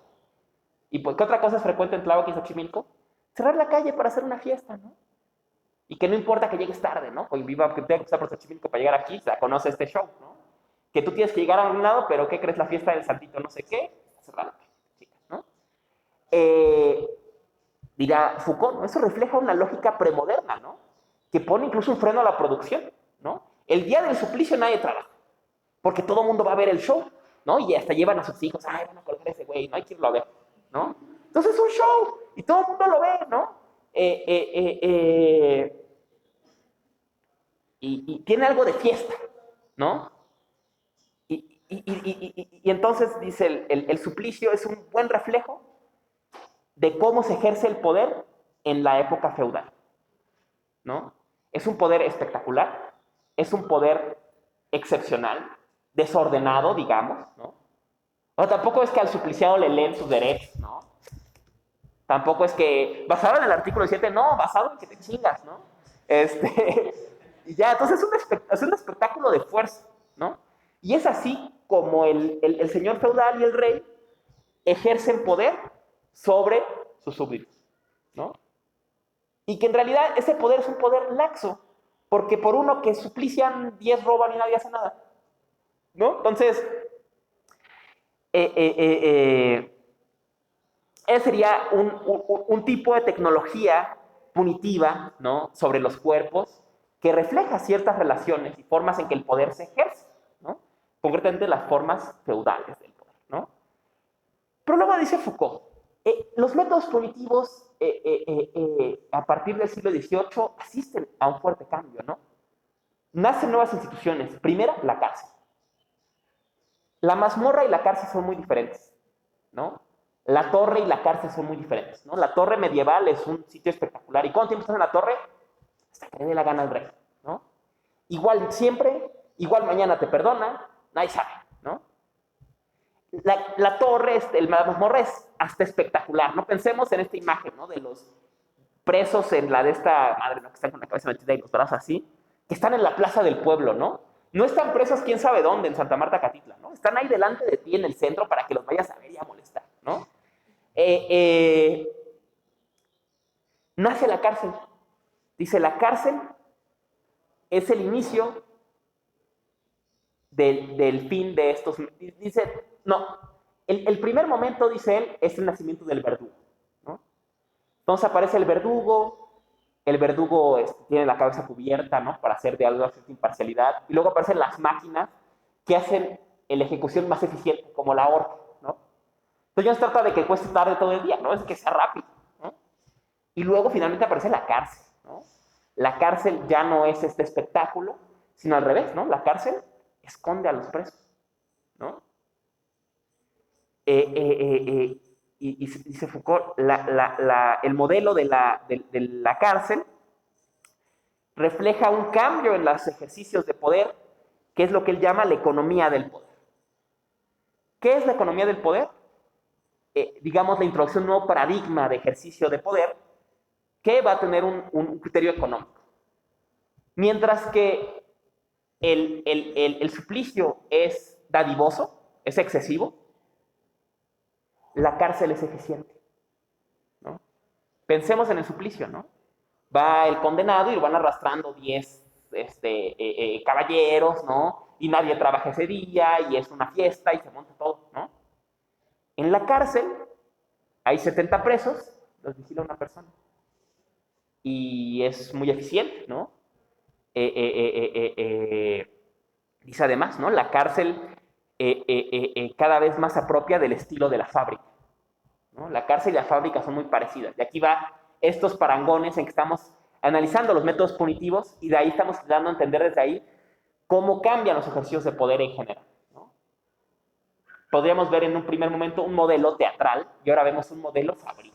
¿Y pues qué otra cosa es frecuente en Tláhuac y Xochimilco? Cerrar la calle para hacer una fiesta, ¿no? Y que no importa que llegues tarde, ¿no? Hoy viva que tenga que estar por Xochimilco para llegar aquí, o sea, conoce este show, ¿no? Que tú tienes que llegar a algún lado, pero ¿qué crees? La fiesta del santito no sé qué, cerrada, chicas, ¿no? Dirá Foucault, ¿no? Eso refleja una lógica premoderna, ¿no? Que pone incluso un freno a la producción, ¿no? El día del suplicio nadie trabaja, porque todo el mundo va a ver el show, ¿no? Y hasta llevan a sus hijos, ay, van a colgar a ese güey, no hay que irlo a ver, ¿no? Entonces es un show y todo el mundo lo ve, ¿no? Y tiene algo de fiesta, ¿no? Y entonces dice, el suplicio es un buen reflejo de cómo se ejerce el poder en la época feudal, ¿no? Es un poder espectacular, es un poder excepcional, desordenado, digamos, ¿no? O tampoco es que al supliciado le leen sus derechos, ¿no? Tampoco es que, basado en el artículo 7, no, basado en que te chingas, ¿no? Y ya, entonces es un espectáculo de fuerza, ¿no? Y es así como el señor feudal y el rey ejercen poder sobre sus súbditos, ¿no? Y que en realidad ese poder es un poder laxo, porque por uno que suplician, 10 roban y nadie hace nada, ¿no? Entonces, eh, eh, eh, ese sería un tipo de tecnología punitiva, ¿no? Sobre los cuerpos que refleja ciertas relaciones y formas en que el poder se ejerce, ¿no? Concretamente las formas feudales del poder, ¿no? Pero luego dice Foucault, los métodos punitivos a partir del siglo XVIII asisten a un fuerte cambio, ¿no? Nacen nuevas instituciones. Primera, la cárcel. La mazmorra y la cárcel son muy diferentes, ¿no? La torre y la cárcel son muy diferentes, ¿no? La torre medieval es un sitio espectacular. ¿Y cuánto tiempo estás en la torre? Hasta que le dé la gana al rey, ¿no? Igual siempre, igual mañana te perdona, nadie sabe, ¿no? La torre, la mazmorra es hasta espectacular, ¿no? Pensemos en esta imagen, ¿no? De los presos en la de esta madre, ¿no? Que están con la cabeza metida y los brazos así, que están en la plaza del pueblo, ¿no? No están presos quién sabe dónde, en Santa Marta Catitla, ¿no? Están ahí delante de ti en el centro para que los vayas a ver y a molestar, ¿no? Eh, eh, nace la cárcel. Dice, la cárcel es el inicio del fin de estos. Dice, no, el primer momento, dice él, es el nacimiento del verdugo, ¿no? Entonces aparece el verdugo tiene la cabeza cubierta, ¿no? Para hacer de algo de cierta imparcialidad. Y luego aparecen las máquinas que hacen la ejecución más eficiente, como la horca, ¿no? Entonces ya no se trata de que cueste tarde todo el día, ¿no? Es que sea rápido, ¿no? Y luego finalmente aparece la cárcel, ¿no? La cárcel ya no es este espectáculo, sino al revés, ¿no? La cárcel esconde a los presos, ¿no? Y dice Foucault, el modelo de la cárcel refleja un cambio en los ejercicios de poder, que es lo que él llama la economía del poder. ¿Qué es la economía del poder? Digamos, la introducción de un nuevo paradigma de ejercicio de poder que va a tener un criterio económico. Mientras que el suplicio es dadivoso, es excesivo, la cárcel es eficiente, ¿no? Pensemos en el suplicio, ¿no? Va el condenado y lo van arrastrando 10 caballeros, ¿no? Y nadie trabaja ese día y es una fiesta y se monta todo, ¿no? En la cárcel hay 70 presos, los vigila una persona. Y es muy eficiente, ¿no? Dice además, ¿no? La cárcel cada vez más se apropia del estilo de la fábrica, ¿no? La cárcel y la fábrica son muy parecidas. Y aquí va estos parangones en que estamos analizando los métodos punitivos y de ahí estamos dando a entender desde ahí cómo cambian los ejercicios de poder en general, ¿no? Podríamos ver en un primer momento un modelo teatral y ahora vemos un modelo fabril,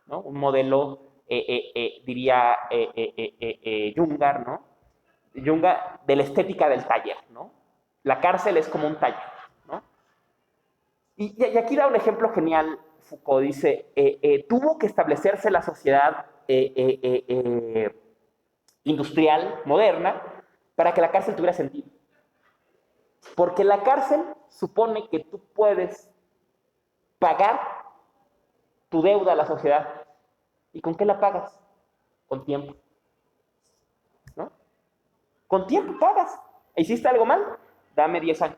¿no? Un modelo, diría Jungar, ¿no? Jungar de la estética del taller, ¿no? La cárcel es como un taller, ¿no? Y aquí da un ejemplo genial, Foucault dice, tuvo que establecerse la sociedad industrial moderna para que la cárcel tuviera sentido. Porque la cárcel supone que tú puedes pagar tu deuda a la sociedad. ¿Y con qué la pagas? Con tiempo, ¿no? Con tiempo pagas. ¿Hiciste algo mal? Dame 10 años.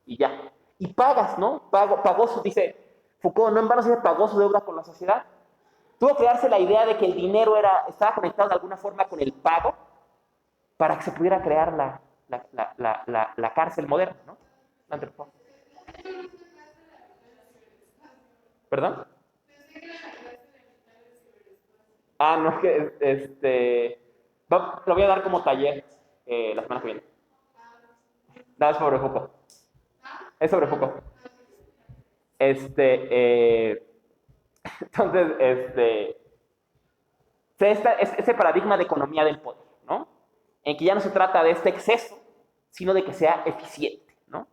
Y ya. Y pagas, ¿no? Pagó su, dice Foucault, no en vano se pagó su deuda con la sociedad. Tuvo que darse la idea de que el dinero estaba conectado de alguna forma con el pago para que se pudiera crear la cárcel moderna, ¿no? ¿Perdón? Ah, no, es que lo voy a dar como taller la semana que viene. No, es sobre Foucault. Es sobre Foucault. Este, eh, entonces, ese paradigma de economía del poder, ¿no? En que ya no se trata de este exceso, sino de que sea eficiente, ¿no?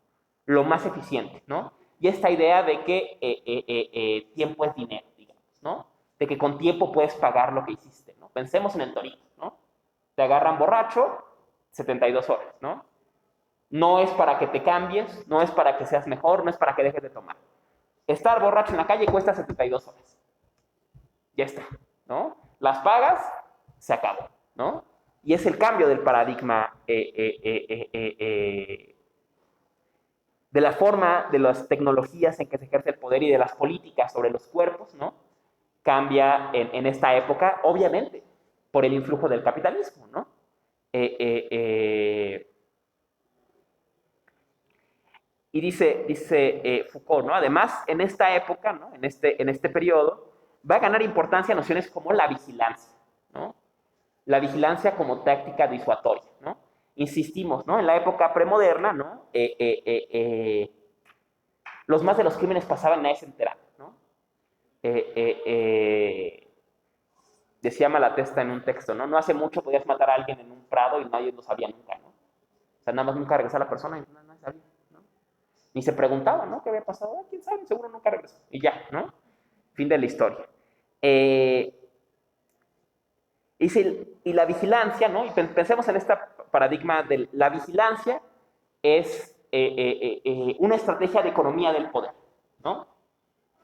Lo más eficiente, ¿no? Y esta idea de que tiempo es dinero, digamos, ¿no? De que con tiempo puedes pagar lo que hiciste, ¿no? Pensemos en el torito, ¿no? Te agarran borracho, 72 horas, ¿no? No es para que te cambies, no es para que seas mejor, no es para que dejes de tomar. Estar borracho en la calle cuesta 72 horas. Ya está, ¿no? Las pagas, se acabó, ¿no? Y es el cambio del paradigma de la forma, de las tecnologías en que se ejerce el poder y de las políticas sobre los cuerpos, ¿no? Cambia en esta época, obviamente, por el influjo del capitalismo, ¿no? Y dice Foucault, ¿no? Además, en esta época, ¿no? En este periodo, va a ganar importancia nociones como la vigilancia, ¿no? La vigilancia como táctica disuasoria, ¿no? Insistimos, ¿no? En la época premoderna, ¿no? Los más de los crímenes pasaban y nadie se enteraba, ¿no? Eh, eh, eh, decía Malatesta en un texto, ¿no? No hace mucho podías matar a alguien en un prado y nadie lo sabía nunca, ¿no? O sea, nada más nunca regresaba la persona y nadie sabía, ¿no? Ni se preguntaba, ¿no? ¿Qué había pasado? Ah, ¿quién sabe? Seguro nunca regresó. Y ya, ¿no? Fin de la historia. Y la vigilancia, ¿no? Y pensemos en este paradigma de la vigilancia es una estrategia de economía del poder, ¿no?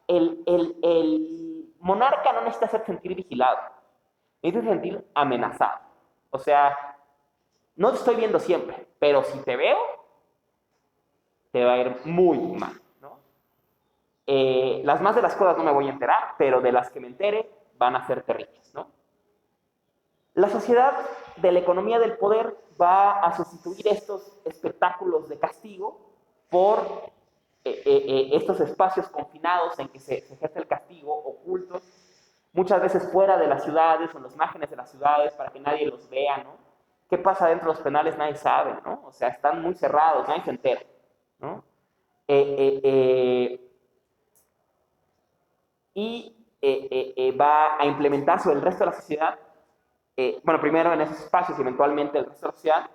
El monarca no necesita ser sentir vigilado, necesita sentir amenazado. O sea, no te estoy viendo siempre, pero si te veo, te va a ir muy mal, ¿no? Las más de las cosas no me voy a enterar, pero de las que me entere van a ser terribles, ¿no? La sociedad de la economía del poder va a sustituir estos espectáculos de castigo por estos espacios confinados en que se ejerce el castigo, ocultos, muchas veces fuera de las ciudades o en los márgenes de las ciudades para que nadie los vea, ¿no? ¿Qué pasa dentro de los penales? Nadie sabe, ¿no? O sea, están muy cerrados, nadie se entera, ¿no? Y va a implementar sobre el resto de la sociedad, bueno, primero en esos espacios y eventualmente el resto de la sociedad,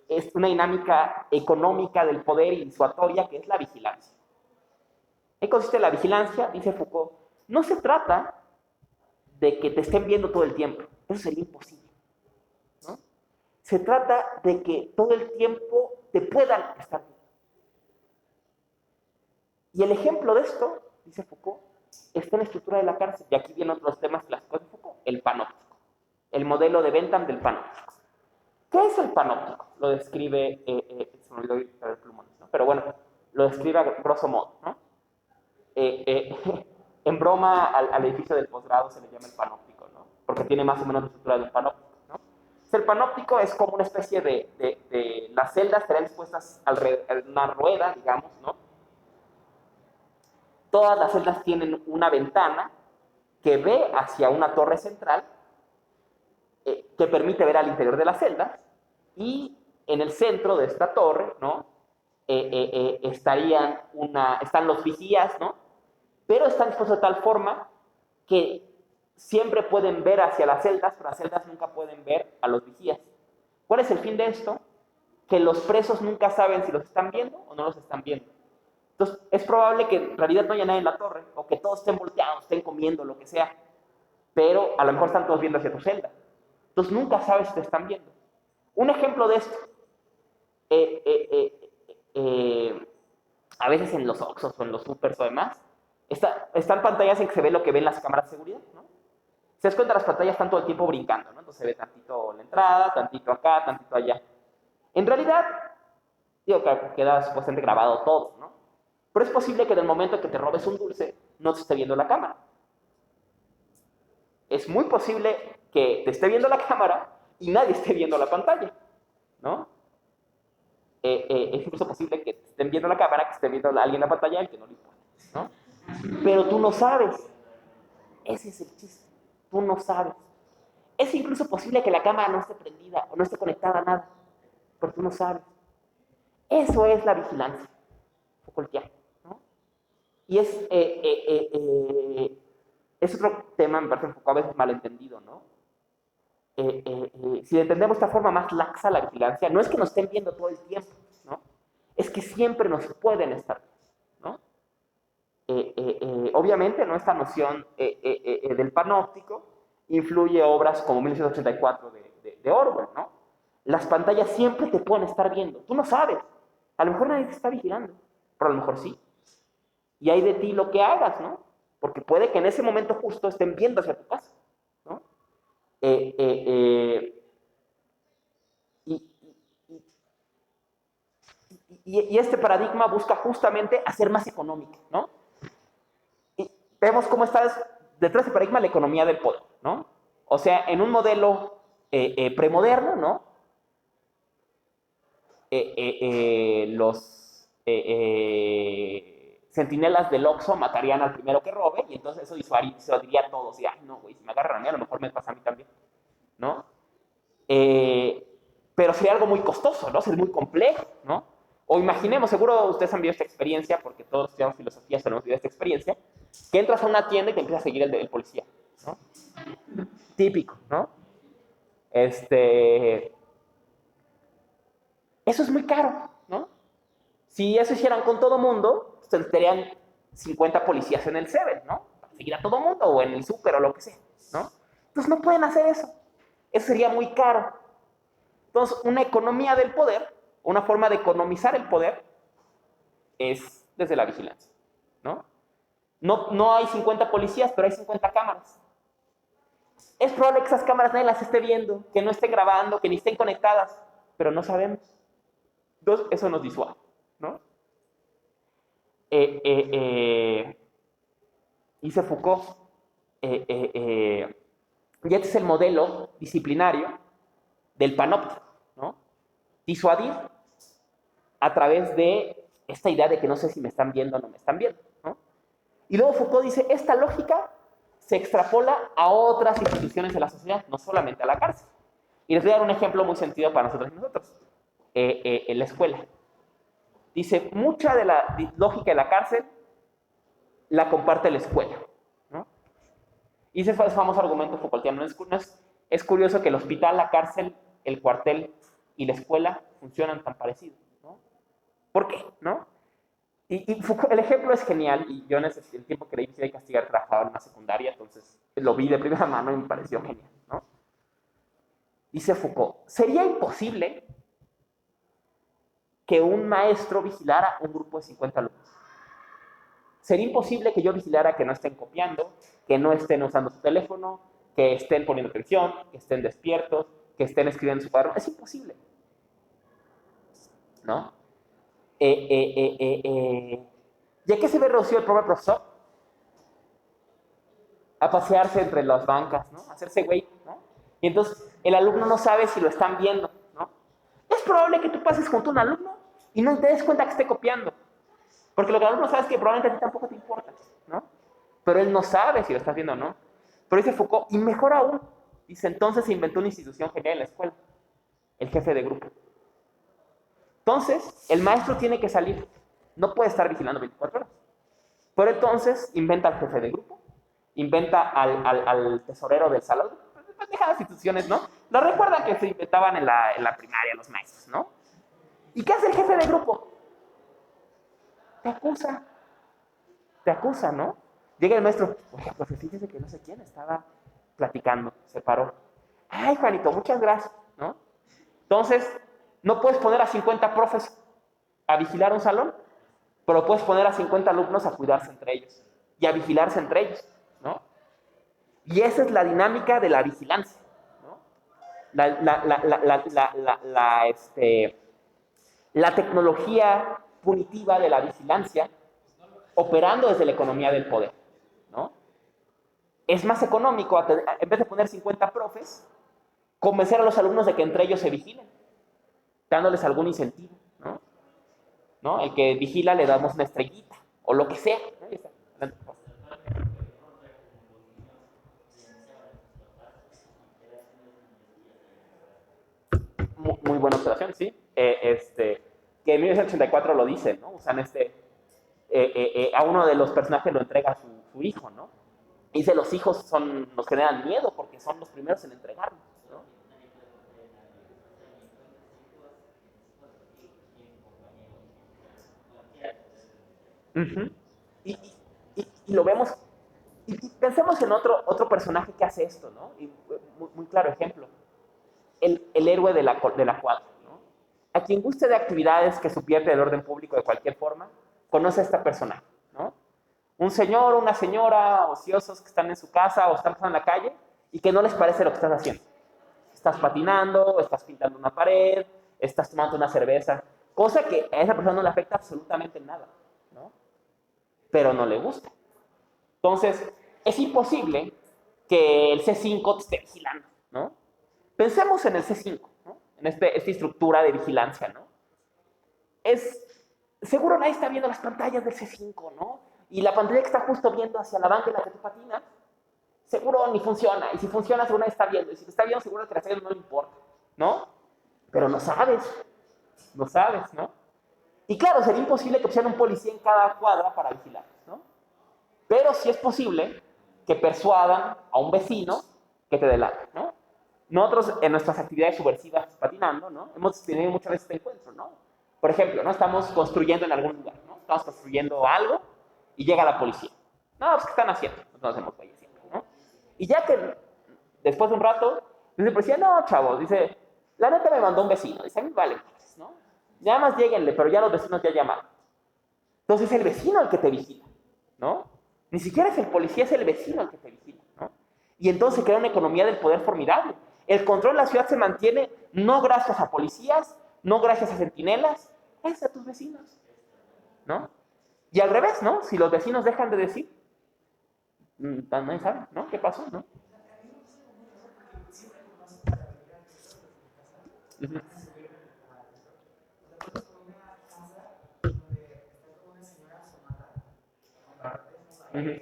es una dinámica económica del poder y disuatoria que es la vigilancia. ¿En qué consiste la vigilancia? Dice Foucault, no se trata de que te estén viendo todo el tiempo, eso sería imposible, ¿no? Se trata de que todo el tiempo te puedan estar viendo. Y el ejemplo de esto, dice Foucault, está en la estructura de la cárcel. Y aquí vienen otros temas clásicos de Foucault, el panóptico, el modelo de Bentham del panóptico. ¿Qué es el panóptico? Lo describe, se me olvidó el plumones, ¿no? Pero bueno, lo describe a grosso modo, ¿no? En broma al edificio del posgrado se le llama el panóptico, ¿no? Porque tiene más o menos la estructura del panóptico, ¿no? El panóptico es como una especie de las celdas estarían dispuestas alrededor de una rueda, digamos, ¿no? todas las celdas tienen una ventana que ve hacia una torre central que permite ver al interior de las celdas, y en el centro de esta torre, ¿no? Están los vigías, ¿no? Pero están dispuestos de tal forma que siempre pueden ver hacia las celdas, pero las celdas nunca pueden ver a los vigías. ¿Cuál es el fin de esto? Que los presos nunca saben si los están viendo o no los están viendo. Entonces, es probable que en realidad no haya nadie en la torre, o que todos estén volteados, estén comiendo, lo que sea, pero a lo mejor están todos viendo hacia tu celda. Entonces, nunca sabes si te están viendo. Un ejemplo de esto, a veces en los Oxxos o en los supers o demás, están pantallas en que se ve lo que ven las cámaras de seguridad, ¿no? Se das cuenta, las pantallas están todo el tiempo brincando, ¿no? Entonces se ve tantito la entrada, tantito acá, tantito allá. En realidad, digo que queda supuestamente grabado todo, ¿no? Pero es posible que en el momento que te robes un dulce, no te esté viendo la cámara. Es muy posible que te esté viendo la cámara y nadie esté viendo la pantalla, ¿no? Es incluso posible que estén viendo la cámara, que esté viendo a alguien en la pantalla y que no le importa, ¿no? Pero tú no sabes. Ese es el chiste. Tú no sabes. Es incluso posible que la cámara no esté prendida o no esté conectada a nada, pero tú no sabes. Eso es la vigilancia Foucaultiana, ¿no? Y es otro tema, me parece, Foucault a veces malentendido, ¿no? Si entendemos esta forma más laxa la vigilancia, no es que nos estén viendo todo el tiempo, ¿no? Es que siempre nos pueden estar viendo, ¿no? Obviamente, ¿no? Esta noción del panóptico influye obras como 1984 de Orwell, ¿no? Las pantallas siempre te pueden estar viendo, tú no sabes, a lo mejor nadie te está vigilando, pero a lo mejor sí. Y hay de ti lo que hagas, ¿no? Porque puede que en ese momento justo estén viendo hacia tu casa, ¿no? Y este paradigma busca justamente hacer más económica, ¿no? Y vemos cómo está detrás de ese paradigma la economía del poder, ¿no? O sea, en un modelo premoderno, ¿no? Los centinelas del Oxxo matarían al primero que robe, y entonces eso disuadiría a todos. Y, ay, no, güey, si me agarran a mí, a lo mejor me pasa a mí también, ¿no? Pero sería algo muy costoso, ¿no? Sería muy complejo, ¿no? O imaginemos, seguro ustedes han vivido esta experiencia, porque todos estudiamos filosofía, tenemos vivido esta experiencia, que entras a una tienda y te empieza a seguir el policía, ¿no? Típico, ¿no? Eso es muy caro, ¿no? Si eso hicieran con todo mundo, tendrían 50 policías en el Seven, ¿no? Para seguir a todo mundo, o en el súper, o lo que sea, ¿no? Entonces no pueden hacer eso. Eso sería muy caro. Entonces, una economía del poder, una forma de economizar el poder, es desde la vigilancia, ¿no? No hay 50 policías, pero hay 50 cámaras. Es probable que esas cámaras nadie las esté viendo, que no estén grabando, que ni estén conectadas, pero no sabemos. Entonces, eso nos disuade, ¿no? Dice Foucault, y este es el modelo disciplinario del panóptico, ¿no? Disuadir a través de esta idea de que no sé si me están viendo o no me están viendo, ¿no? Y luego Foucault dice, esta lógica se extrapola a otras instituciones de la sociedad, no solamente a la cárcel. Y les voy a dar un ejemplo muy sentido para nosotros y nosotros. En la escuela. Dice, mucha de la lógica de la cárcel la comparte la escuela, ¿no? Y ese famoso argumento Foucaultiano. Es curioso que el hospital, la cárcel, el cuartel y la escuela funcionan tan parecidos, ¿no? ¿Por qué? ¿No? Y Foucault, el ejemplo es genial, y yo en el tiempo que leí Visión y Castigar trabajaba en una secundaria, entonces lo vi de primera mano y me pareció genial, ¿no? Dice Foucault, sería imposible que un maestro vigilara un grupo de 50 alumnos. Sería imposible que yo vigilara que no estén copiando, que no estén usando su teléfono, que estén poniendo atención, que estén despiertos, que estén escribiendo su cuaderno. Es imposible, ¿no? ¿Y a qué se ve reducido el propio profesor? A pasearse entre las bancas, ¿no? A hacerse güey, ¿no? Y entonces el alumno no sabe si lo están viendo, ¿no? Es probable que tú pases junto a un alumno y no te des cuenta que esté copiando. Porque lo que el alumno sabe es que probablemente a ti tampoco te importa, ¿no? Pero él no sabe si lo estás viendo o no. Pero dice Foucault, y mejor aún, dice, entonces se inventó una institución genial en la escuela, el jefe de grupo. Entonces, el maestro tiene que salir, no puede estar vigilando 24 horas. Pero entonces inventa al jefe de grupo, inventa al tesorero del salón, pendejadas instituciones, ¿no? Lo recuerdan que se inventaban en la primaria los maestros, ¿no? ¿Y qué hace el jefe de grupo? Te acusa, ¿no? Llega el maestro, oye, profe, fíjese que no sé quién estaba platicando, se paró. Ay, Juanito, muchas gracias, ¿no? Entonces, no puedes poner a 50 profes a vigilar un salón, pero puedes poner a 50 alumnos a cuidarse entre ellos y a vigilarse entre ellos, ¿no? Y esa es la dinámica de la vigilancia, ¿no? La tecnología punitiva de la vigilancia operando desde la economía del poder, ¿no? Es más económico, en vez de poner 50 profes, convencer a los alumnos de que entre ellos se vigilen, dándoles algún incentivo, ¿no? ¿No? El que vigila le damos una estrellita, o lo que sea. ¿No? Muy buena observación, sí. Que en 1984 lo dice, ¿no? Usan a uno de los personajes lo entrega a su hijo, ¿no? Y dice, los hijos nos generan miedo porque son los primeros en entregarnos, ¿no? Uh-huh. Y lo vemos, y pensemos en otro personaje que hace esto, ¿no? Y muy claro ejemplo, el héroe de la cuadra, ¿no? A quien guste de actividades que subvierte el orden público de cualquier forma, conoce a esta persona, ¿no? Un señor o una señora ociosos que están en su casa o están pasando en la calle y que no les parece lo que estás haciendo. Estás patinando, estás pintando una pared, estás tomando una cerveza, cosa que a esa persona no le afecta absolutamente nada, ¿no? Pero no le gusta. Entonces, es imposible que el C5 te esté vigilando, ¿no? Pensemos en el C5, ¿no? En esta estructura de vigilancia, ¿no? Seguro nadie está viendo las pantallas del C5, ¿no? Y la pantalla que está justo viendo hacia la banca en la que tú patinas, seguro ni funciona. Y si funciona, seguro nadie está viendo. Y si te está viendo, seguro que la está viendo no le importa, ¿no? Pero no sabes, ¿no? Y claro, sería imposible que pusieran un policía en cada cuadra para vigilar, ¿no? Pero sí es posible que persuadan a un vecino que te delate, ¿no? Nosotros en nuestras actividades subversivas patinando, ¿no? Hemos tenido muchas veces este encuentro, ¿no? Por ejemplo, ¿no? Estamos construyendo en algún lugar, ¿no? Estamos construyendo algo y llega la policía. No, pues ¿qué están haciendo? Nos hacemos güeyes siempre, ¿no? Y ya que después de un rato, dice el policía, no, chavos, dice, la neta me mandó un vecino, dice, a mí vale, ¿no? Nada más lléguenle, pero ya los vecinos ya llamaron. Entonces es el vecino el que te vigila, ¿no? Ni siquiera es el policía, es el vecino el que te vigila, ¿no? Y entonces se crea una economía del poder formidable. El control de la ciudad se mantiene no gracias a policías, no gracias a centinelas, es a tus vecinos, ¿no? Y al revés, ¿no? Si los vecinos dejan de decir, nadie sabe, ¿no? ¿Qué pasó, no? Uh-huh. Uh-huh.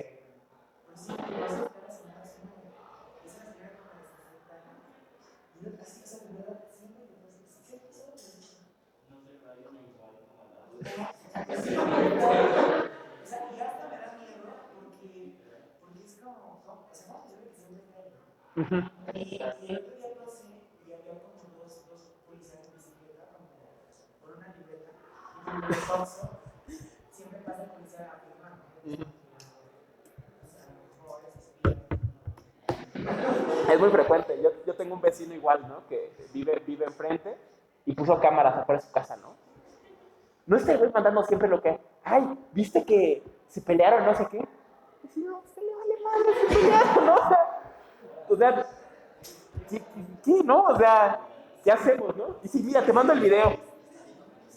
Uh-huh. Es muy frecuente. Yo tengo un vecino igual, ¿no? Que vive enfrente y puso cámaras afuera de su casa, ¿no? No está el güey mandando siempre lo que, ay, ¿viste que se pelearon no sé qué? Y si no, se le vale madre, se pelearon, ¿no? O sea, ¿qué, no? O sea, ¿qué hacemos, no? Y si, mira, te mando el video.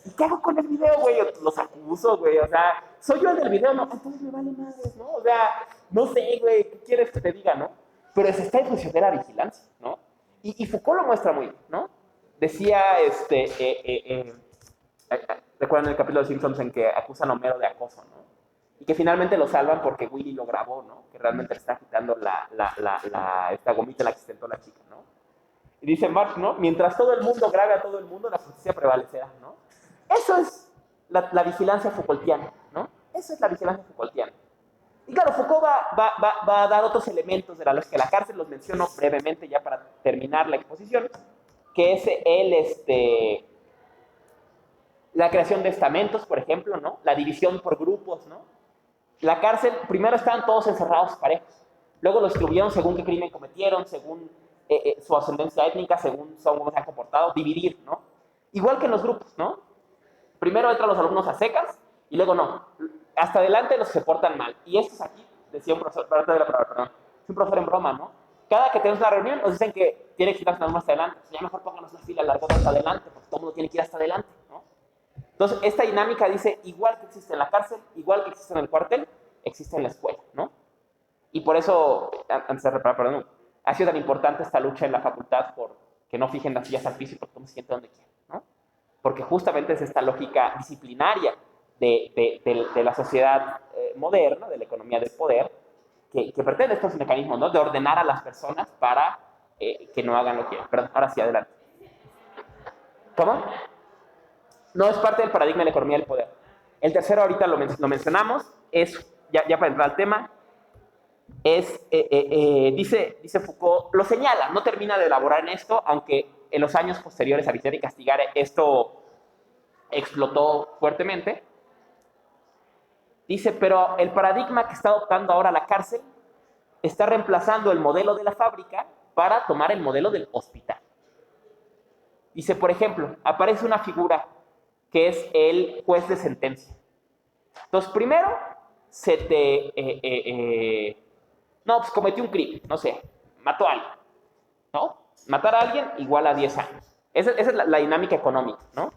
¿Y qué hago con el video, güey? Los acuso, güey. O sea, soy yo el del video, no, entonces me vale madres, ¿no? O sea, no sé, güey, ¿qué quieres que te diga, no? Pero se está en función de la vigilancia, ¿no? Y Foucault lo muestra muy bien, ¿no? Decía, recuerdan el capítulo de Simpsons en que acusan a Homero de acoso, ¿no? Y que finalmente lo salvan porque Willy lo grabó, ¿no? Que realmente le está quitando esta gomita en la que se sentó la chica, ¿no? Y dice Marx, ¿no? Mientras todo el mundo grabe a todo el mundo, la justicia prevalecerá, ¿no? Eso es la vigilancia Foucaultiana, ¿no? Eso es la vigilancia Foucaultiana. Y claro, Foucault va a dar otros elementos de la lógica de la cárcel, los menciono brevemente ya para terminar la exposición, que es la creación de estamentos, por ejemplo, ¿no? La división por grupos, ¿no? La cárcel, primero estaban todos encerrados parejos, luego los distribuyeron según qué crimen cometieron, según su ascendencia étnica, según cómo se han comportado, dividir, ¿no? Igual que en los grupos, ¿no? Primero entran los alumnos a secas y luego no. Hasta adelante los que se portan mal. Y estos aquí, decía un profesor, perdón, es un profesor en broma, ¿no? Cada que tenemos una reunión nos dicen que tiene que quitarse más hasta adelante. Ya mejor pónganos la fila larga hasta adelante, porque todo el mundo tiene que ir hasta adelante, ¿no? Entonces, esta dinámica dice, igual que existe en la cárcel, igual que existe en el cuartel, existe en la escuela, ¿no? Y por eso, antes de reparar, perdón, ha sido tan importante esta lucha en la facultad por que no fijen las sillas al piso y porque todo se siente donde quiera, ¿no? Porque justamente es esta lógica disciplinaria de la sociedad moderna, de la economía del poder, que pretende estos mecanismos, ¿no? De ordenar a las personas para que no hagan lo que quieran. Perdón, ahora sí, adelante. ¿Cómo? No es parte del paradigma de la economía del poder. El tercero, ahorita lo mencionamos, es, ya para entrar al tema, dice Foucault, lo señala, no termina de elaborar en esto, aunque en los años posteriores a Vigilar y Castigar esto explotó fuertemente. Dice, pero el paradigma que está adoptando ahora la cárcel está reemplazando el modelo de la fábrica para tomar el modelo del hospital. Dice, por ejemplo, aparece una figura que es el juez de sentencia. Entonces, primero, no, pues cometió un crimen, no sé, mató a alguien, ¿no? Matar a alguien igual a 10 años. Esa es la dinámica económica, ¿no?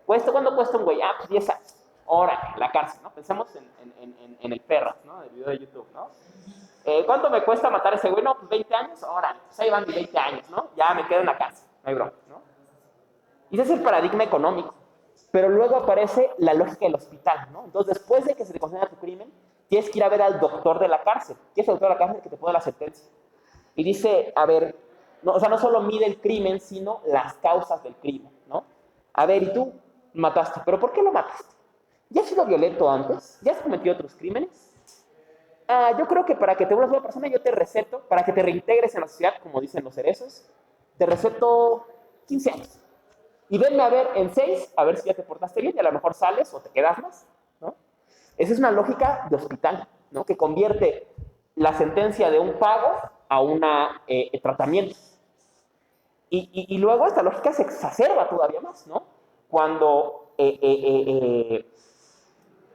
¿Cuánto cuesta un güey? Ah, pues 10 años. Órale, la cárcel, ¿no? Pensemos en el Perras, ¿no? El video de YouTube, ¿no? ¿Cuánto me cuesta matar a ese güey? No, pues 20 años. Órale, pues ahí van mis 20 años, ¿no? Ya me quedo en la cárcel, no hay bronca, ¿no? Y ese es el paradigma económico. Pero luego aparece la lógica del hospital, ¿no? Entonces, después de que se te condena tu crimen, tienes que ir a ver al doctor de la cárcel. ¿Quién es el doctor de la cárcel que te pone la sentencia? Y dice, a ver, no, o sea, no solo mide el crimen, sino las causas del crimen, ¿no? A ver, y tú mataste, ¿pero por qué lo mataste? ¿Ya has sido violento antes? ¿Ya has cometido otros crímenes? Yo creo que para que te vuelvas una persona, yo te receto, para que te reintegres en la sociedad, como dicen los cerezos, te receto 15 años. Y venme a ver en 6, a ver si ya te portaste bien, y a lo mejor sales o te quedas más, ¿no? Esa es una lógica de hospital, ¿no? Que convierte la sentencia de un pago a un tratamiento. Y luego esta lógica se exacerba todavía más, ¿no? Cuando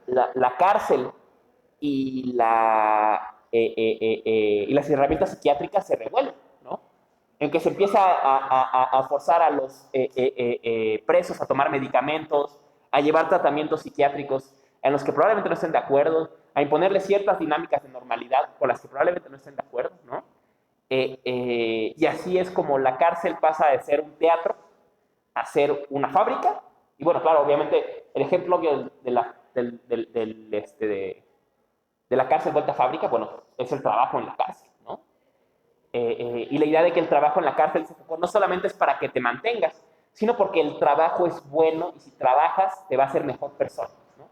la cárcel y las herramientas psiquiátricas se revuelven, ¿no? En que se empieza a forzar a los presos a tomar medicamentos, a llevar tratamientos psiquiátricos en los que probablemente no estén de acuerdo, a imponerles ciertas dinámicas de normalidad con las que probablemente no estén de acuerdo, ¿no? Y así es como la cárcel pasa de ser un teatro a ser una fábrica. Y bueno, claro, obviamente el ejemplo obvio de la cárcel vuelta a fábrica, bueno, es el trabajo en la cárcel, ¿no? Y la idea de que el trabajo en la cárcel no solamente es para que te mantengas, sino porque el trabajo es bueno y si trabajas te va a hacer mejor persona, ¿no?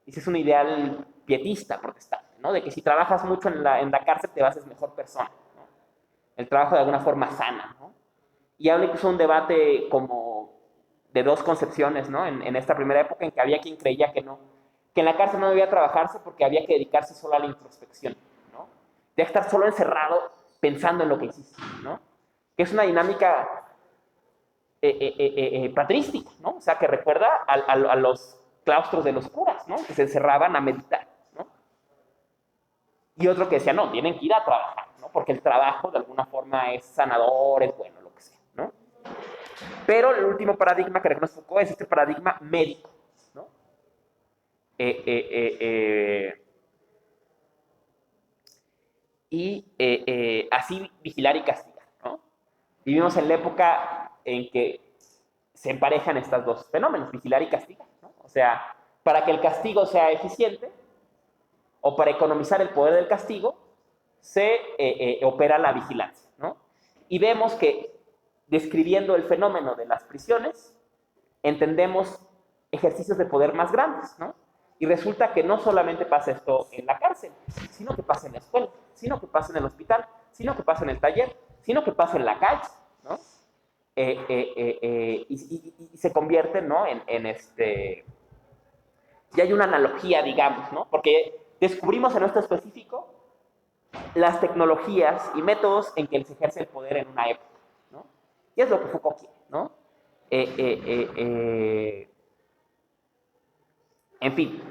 Y ese es un ideal pietista protestante, ¿no? De que si trabajas mucho en la cárcel te vas a hacer mejor persona, ¿no? El trabajo de alguna forma sana, ¿no? Y habla incluso un debate como de dos concepciones, ¿no? En esta primera época en que había quien creía que no, que en la cárcel no debía trabajarse porque había que dedicarse solo a la introspección, ¿no? De estar solo encerrado pensando en lo que hiciste, ¿no? Que es una dinámica patrística, ¿no? O sea, que recuerda a los claustros de los curas, ¿no? Que se encerraban a meditar, ¿no? Y otro que decía, no, tienen que ir a trabajar, ¿no? Porque el trabajo de alguna forma es sanador, es bueno, lo que sea, ¿no? Pero el último paradigma que reconoce Foucault es este paradigma médico, ¿no? Así vigilar y castigar, ¿no? Vivimos en la época en que se emparejan estos dos fenómenos, vigilar y castigar, ¿no? O sea, para que el castigo sea eficiente o para economizar el poder del castigo, se opera la vigilancia, ¿no? Y vemos que describiendo el fenómeno de las prisiones, entendemos ejercicios de poder más grandes, ¿no? Y resulta que no solamente pasa esto en la cárcel, sino que pasa en la escuela, sino que pasa en el hospital, sino que pasa en el taller, sino que pasa en la calle, ¿no? Y se convierte, ¿no? Ya hay una analogía, digamos, ¿no? Porque descubrimos en esto específico las tecnologías y métodos en que se ejerce el poder en una época, ¿no? Y es lo que Foucault quiere, ¿no? En fin,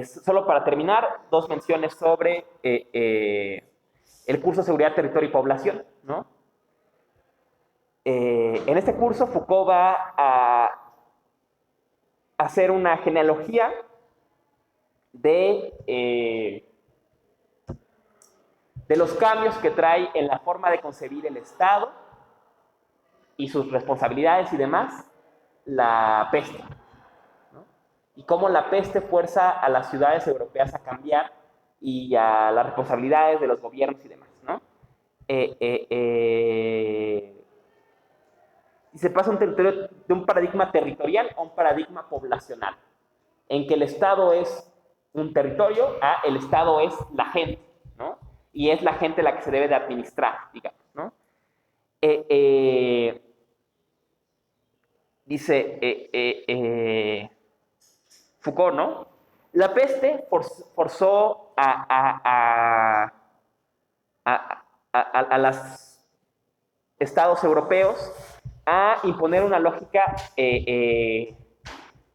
solo para terminar, dos menciones sobre el curso Seguridad, Territorio y Población, ¿no? En este curso Foucault va a hacer una genealogía de los cambios que trae en la forma de concebir el Estado y sus responsabilidades y demás, la peste, ¿no? Y cómo la peste fuerza a las ciudades europeas a cambiar y a las responsabilidades de los gobiernos y demás, ¿no? Y se pasa de un paradigma territorial a un paradigma poblacional, en que el Estado es un territorio, el Estado es la gente, ¿no? Y es la gente la que se debe de administrar, digamos, ¿no? Dice Foucault, ¿no? La peste forzó a los estados europeos a imponer una lógica,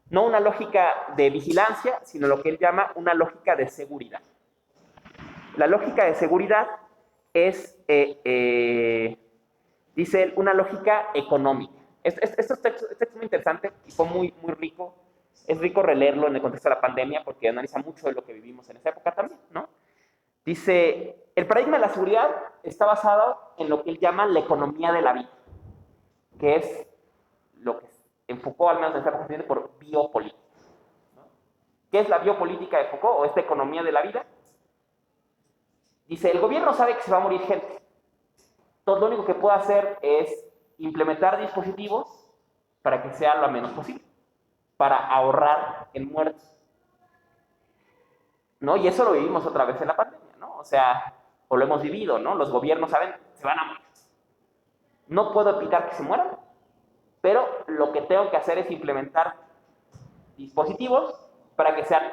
no una lógica de vigilancia, sino lo que él llama una lógica de seguridad. La lógica de seguridad es, dice él, una lógica económica. Este texto es muy interesante y fue muy, muy rico. Es rico releerlo en el contexto de la pandemia porque analiza mucho de lo que vivimos en esa época también, ¿no? Dice, el paradigma de la seguridad está basado en lo que él llama la economía de la vida, que es lo que en Foucault, al menos en esta época, se entiende por biopolítica, ¿no? ¿Qué es la biopolítica de Foucault o esta economía de la vida? Dice, el gobierno sabe que se va a morir gente. Entonces, lo único que puede hacer es implementar dispositivos para que sea lo menos posible, para ahorrar en muertos, ¿no? Y eso lo vivimos otra vez en la pandemia, ¿no? O sea, o lo hemos vivido, ¿no? Los gobiernos saben, se van a morir. No puedo evitar que se mueran, pero lo que tengo que hacer es implementar dispositivos para que sean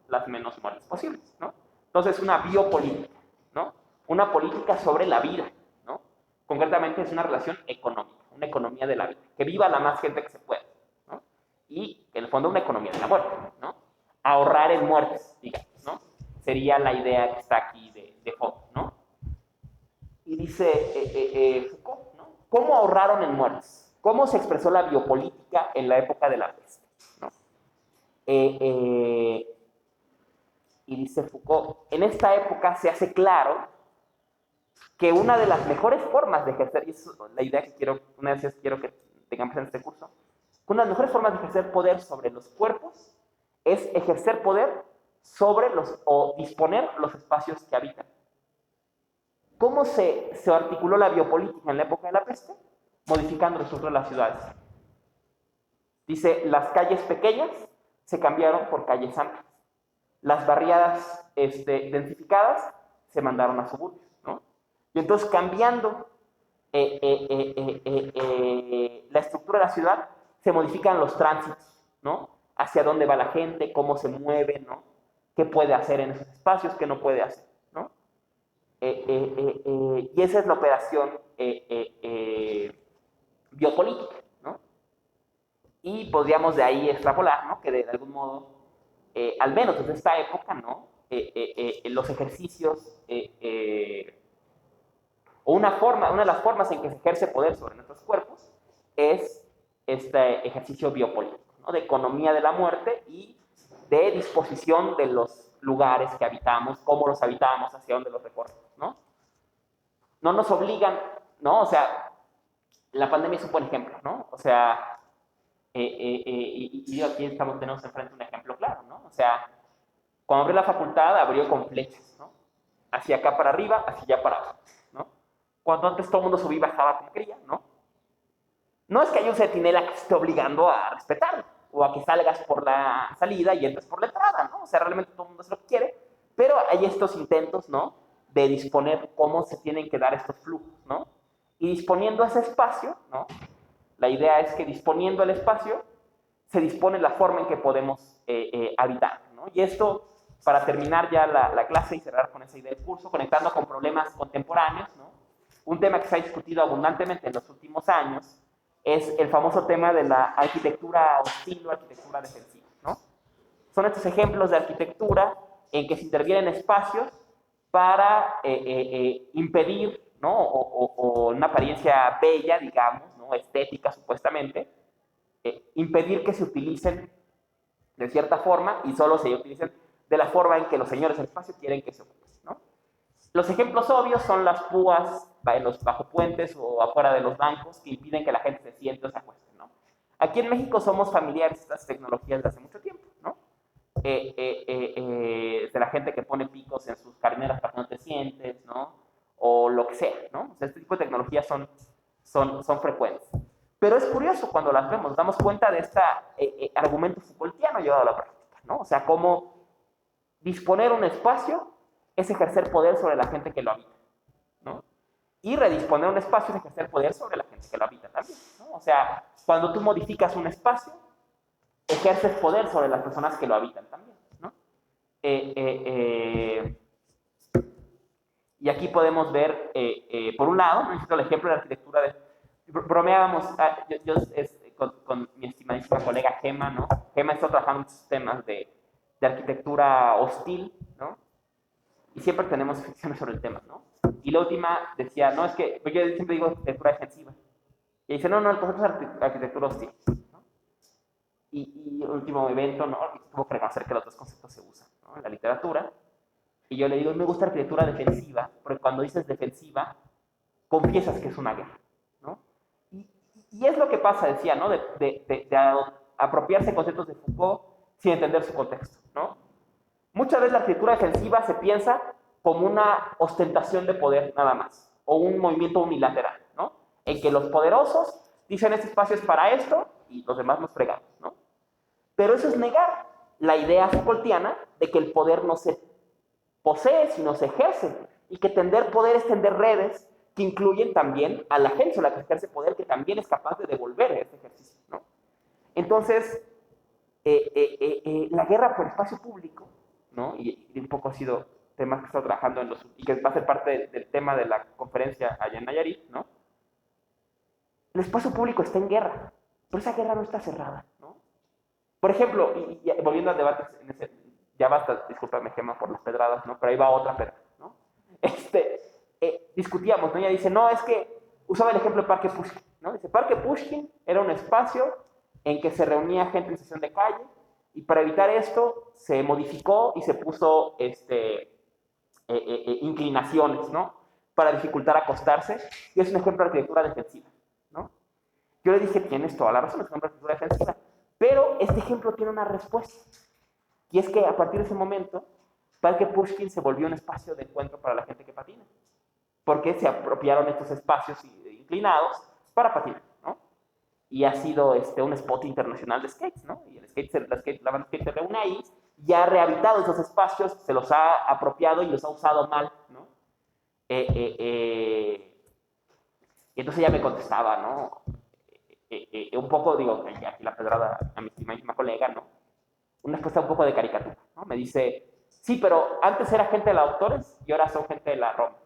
las menos muertes posibles, ¿no? Entonces, una biopolítica, ¿no? Una política sobre la vida, ¿no? Concretamente es una relación económica, una economía de la vida, que viva la más gente que se pueda, ¿no? Y, en el fondo, una economía de la muerte, ¿no? Ahorrar en muertes, digamos, ¿no? Sería la idea que está aquí de fondo, ¿no? Y dice Foucault, ¿no? ¿Cómo ahorraron en muertes? ¿Cómo se expresó la biopolítica en la época de la peste? ¿No? Y dice Foucault, en esta época se hace claro que una de las mejores formas de ejercer, y eso es la idea que quiero, una vez quiero que tengamos en este curso, que una de las mejores formas de ejercer poder sobre los cuerpos es ejercer poder sobre o disponer los espacios que habitan. ¿Cómo se articuló la biopolítica en la época de la peste? Modificando los usos de las ciudades. Dice, las calles pequeñas se cambiaron por calles amplias. Las barriadas densificadas se mandaron a suburbios, ¿no? Y entonces cambiando la estructura de la ciudad, se modifican los tránsitos, ¿no? Hacia dónde va la gente, cómo se mueve, ¿no? ¿Qué puede hacer en esos espacios, qué no puede hacer, ¿no? Y esa es la operación biopolítica, ¿no? Y podríamos de ahí extrapolar, ¿no? Que de algún modo, al menos desde esta época, ¿no? Los ejercicios, o una de las formas en que se ejerce poder sobre nuestros cuerpos es este ejercicio biopolítico, ¿no? De economía de la muerte y de disposición de los lugares que habitamos, cómo los habitamos, hacia dónde los recorremos, ¿no? No nos obligan, ¿no? O sea, la pandemia es un buen ejemplo, ¿no? O sea, y aquí tenemos enfrente un ejemplo claro, ¿no? O sea, cuando abrió la facultad, abrió con flechas, ¿no? Hacia acá para arriba, hacia allá para abajo, ¿no? Cuando antes todo el mundo subía y bajaba como quería, ¿no? No es que haya un centinela que esté obligando a respetarlo, o a que salgas por la salida y entres por la entrada, ¿no? O sea, realmente todo el mundo es lo que quiere, pero hay estos intentos, ¿no? De disponer cómo se tienen que dar estos flujos, ¿no? Y disponiendo ese espacio, ¿no? La idea es que disponiendo el espacio, se dispone la forma en que podemos habitar, ¿no? Y esto, para terminar ya la clase y cerrar con esa idea del curso, conectando con problemas contemporáneos, ¿no? Un tema que se ha discutido abundantemente en los últimos años es el famoso tema de la arquitectura hostil o arquitectura defensiva, ¿no? Son estos ejemplos de arquitectura en que se intervienen espacios para impedir, ¿no? O una apariencia bella, digamos, ¿no? Estética supuestamente, impedir que se utilicen de cierta forma y solo se utilicen de la forma en que los señores del espacio quieren que se ocupen, ¿no? Los ejemplos obvios son las púas en los bajopuentes o afuera de los bancos que impiden que la gente se siente o se acueste, ¿no? Aquí en México somos familiares de estas tecnologías de hace mucho tiempo, ¿no? De la gente que pone picos en sus carineras para que no te sientes, ¿no? O lo que sea, ¿no? O sea, este tipo de tecnologías son frecuentes. Pero es curioso cuando las vemos, nos damos cuenta de este argumento Foucaultiano llevado a la práctica, ¿no? O sea, cómo disponer un espacio es ejercer poder sobre la gente que lo habita, ¿no? Y redisponer un espacio es ejercer poder sobre la gente que lo habita también, ¿no? O sea, cuando tú modificas un espacio, ejerces poder sobre las personas que lo habitan también, ¿no? Y aquí podemos ver, por un lado, necesito el ejemplo de la arquitectura de... Bromeábamos, con mi estimadísima colega Gema, ¿no? Gema está trabajando en sistemas de arquitectura hostil, ¿no? Y siempre tenemos ficciones sobre el tema, ¿no? Y la última decía, no, es que, yo siempre digo arquitectura defensiva. Y dice, no, el concepto es arquitectura hostil, ¿no? Y el último evento, ¿no? Tuvo que reconocer que los dos conceptos se usan, ¿no? En la literatura. Y yo le digo, me gusta arquitectura defensiva, porque cuando dices defensiva, confiesas que es una guerra, ¿no? Y es lo que pasa, decía, ¿no? De apropiarse conceptos de Foucault sin entender su contexto, ¿no? Muchas veces la arquitectura defensiva se piensa como una ostentación de poder nada más, o un movimiento unilateral, ¿no? En que los poderosos dicen este espacio es para esto y los demás nos fregamos, ¿no? Pero eso es negar la idea Foucaultiana de que el poder no se posee, sino se ejerce, y que tender poder es tender redes que incluyen también a la gente la que ejerce poder, que también es capaz de devolver este ejercicio, ¿no? Entonces, la guerra por espacio público, ¿no? Y un poco ha sido temas que he estado trabajando y que va a ser parte del tema de la conferencia allá en Nayarit, ¿no? El espacio público está en guerra, pero esa guerra no está cerrada, ¿no? Por ejemplo, y volviendo al debate, ya basta, discúlpame, Gemma, por las pedradas, ¿no? Pero ahí va otra pedra, ¿no? Discutíamos, ¿no? Ella dice, no, es que usaba el ejemplo de Parque Pushkin, ¿no? Dice, Parque Pushkin era un espacio en que se reunía gente en sesión de calle, y para evitar esto se modificó y se puso inclinaciones, ¿no? Para dificultar acostarse, y es un ejemplo de arquitectura defensiva, ¿no? Yo le dije, tienes toda la razón, es un ejemplo de arquitectura defensiva, pero este ejemplo tiene una respuesta, y es que a partir de ese momento, Parque Pushkin se volvió un espacio de encuentro para la gente que patina, porque se apropiaron estos espacios inclinados para patinar, ¿no? Y ha sido un spot internacional de skates, ¿no? Y la banda skate se reúne ahí, y ha rehabilitado esos espacios, se los ha apropiado y los ha usado mal, ¿no? Y entonces ella me contestaba, ¿no? Un poco, digo, aquí la pedrada a mi misma colega, ¿no? Una respuesta un poco de caricatura, ¿no? Me dice, sí, pero antes era gente de la Doctores y ahora son gente de la Roma.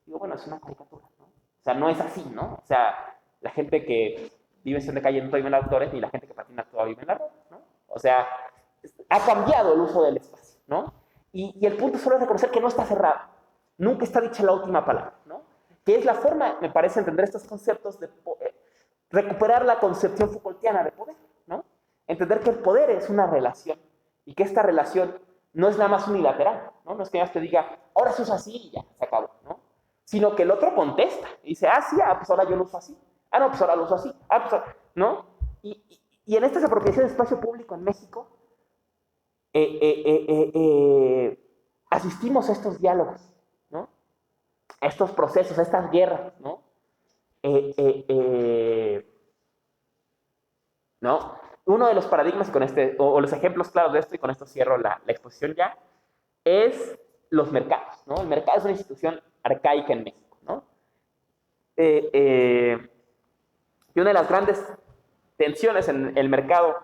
Digo, bueno, es una caricatura, ¿no? O sea, no es así, ¿no? O sea, la gente que vive en de calle no vive en la Doctores, ni la gente que patina todavía vive en la Roma, ¿no? O sea, ha cambiado el uso del espacio, ¿no? Y el punto solo es reconocer que no está cerrado. Nunca está dicha la última palabra, ¿no? Que es la forma, me parece, entender estos conceptos de recuperar la concepción Foucaultiana de poder, ¿no? Entender que el poder es una relación y que esta relación no es nada más unilateral, ¿no? No es que ya te diga, ahora se usa así y ya, se acabó, ¿no? Sino que el otro contesta y dice, ah, sí, pues ahora yo lo uso así. Ah, no, pues ahora lo uso así. Ah, pues ahora, ¿no? Y en esta apropiación de espacio público en México, asistimos a estos diálogos, ¿no? A estos procesos, a estas guerras, ¿no? ¿No? Uno de los paradigmas, y con este, o los ejemplos claros de esto, y con esto cierro la exposición ya, es los mercados, ¿no? El mercado es una institución arcaica en México, ¿no? Y una de las grandes tensiones en el mercado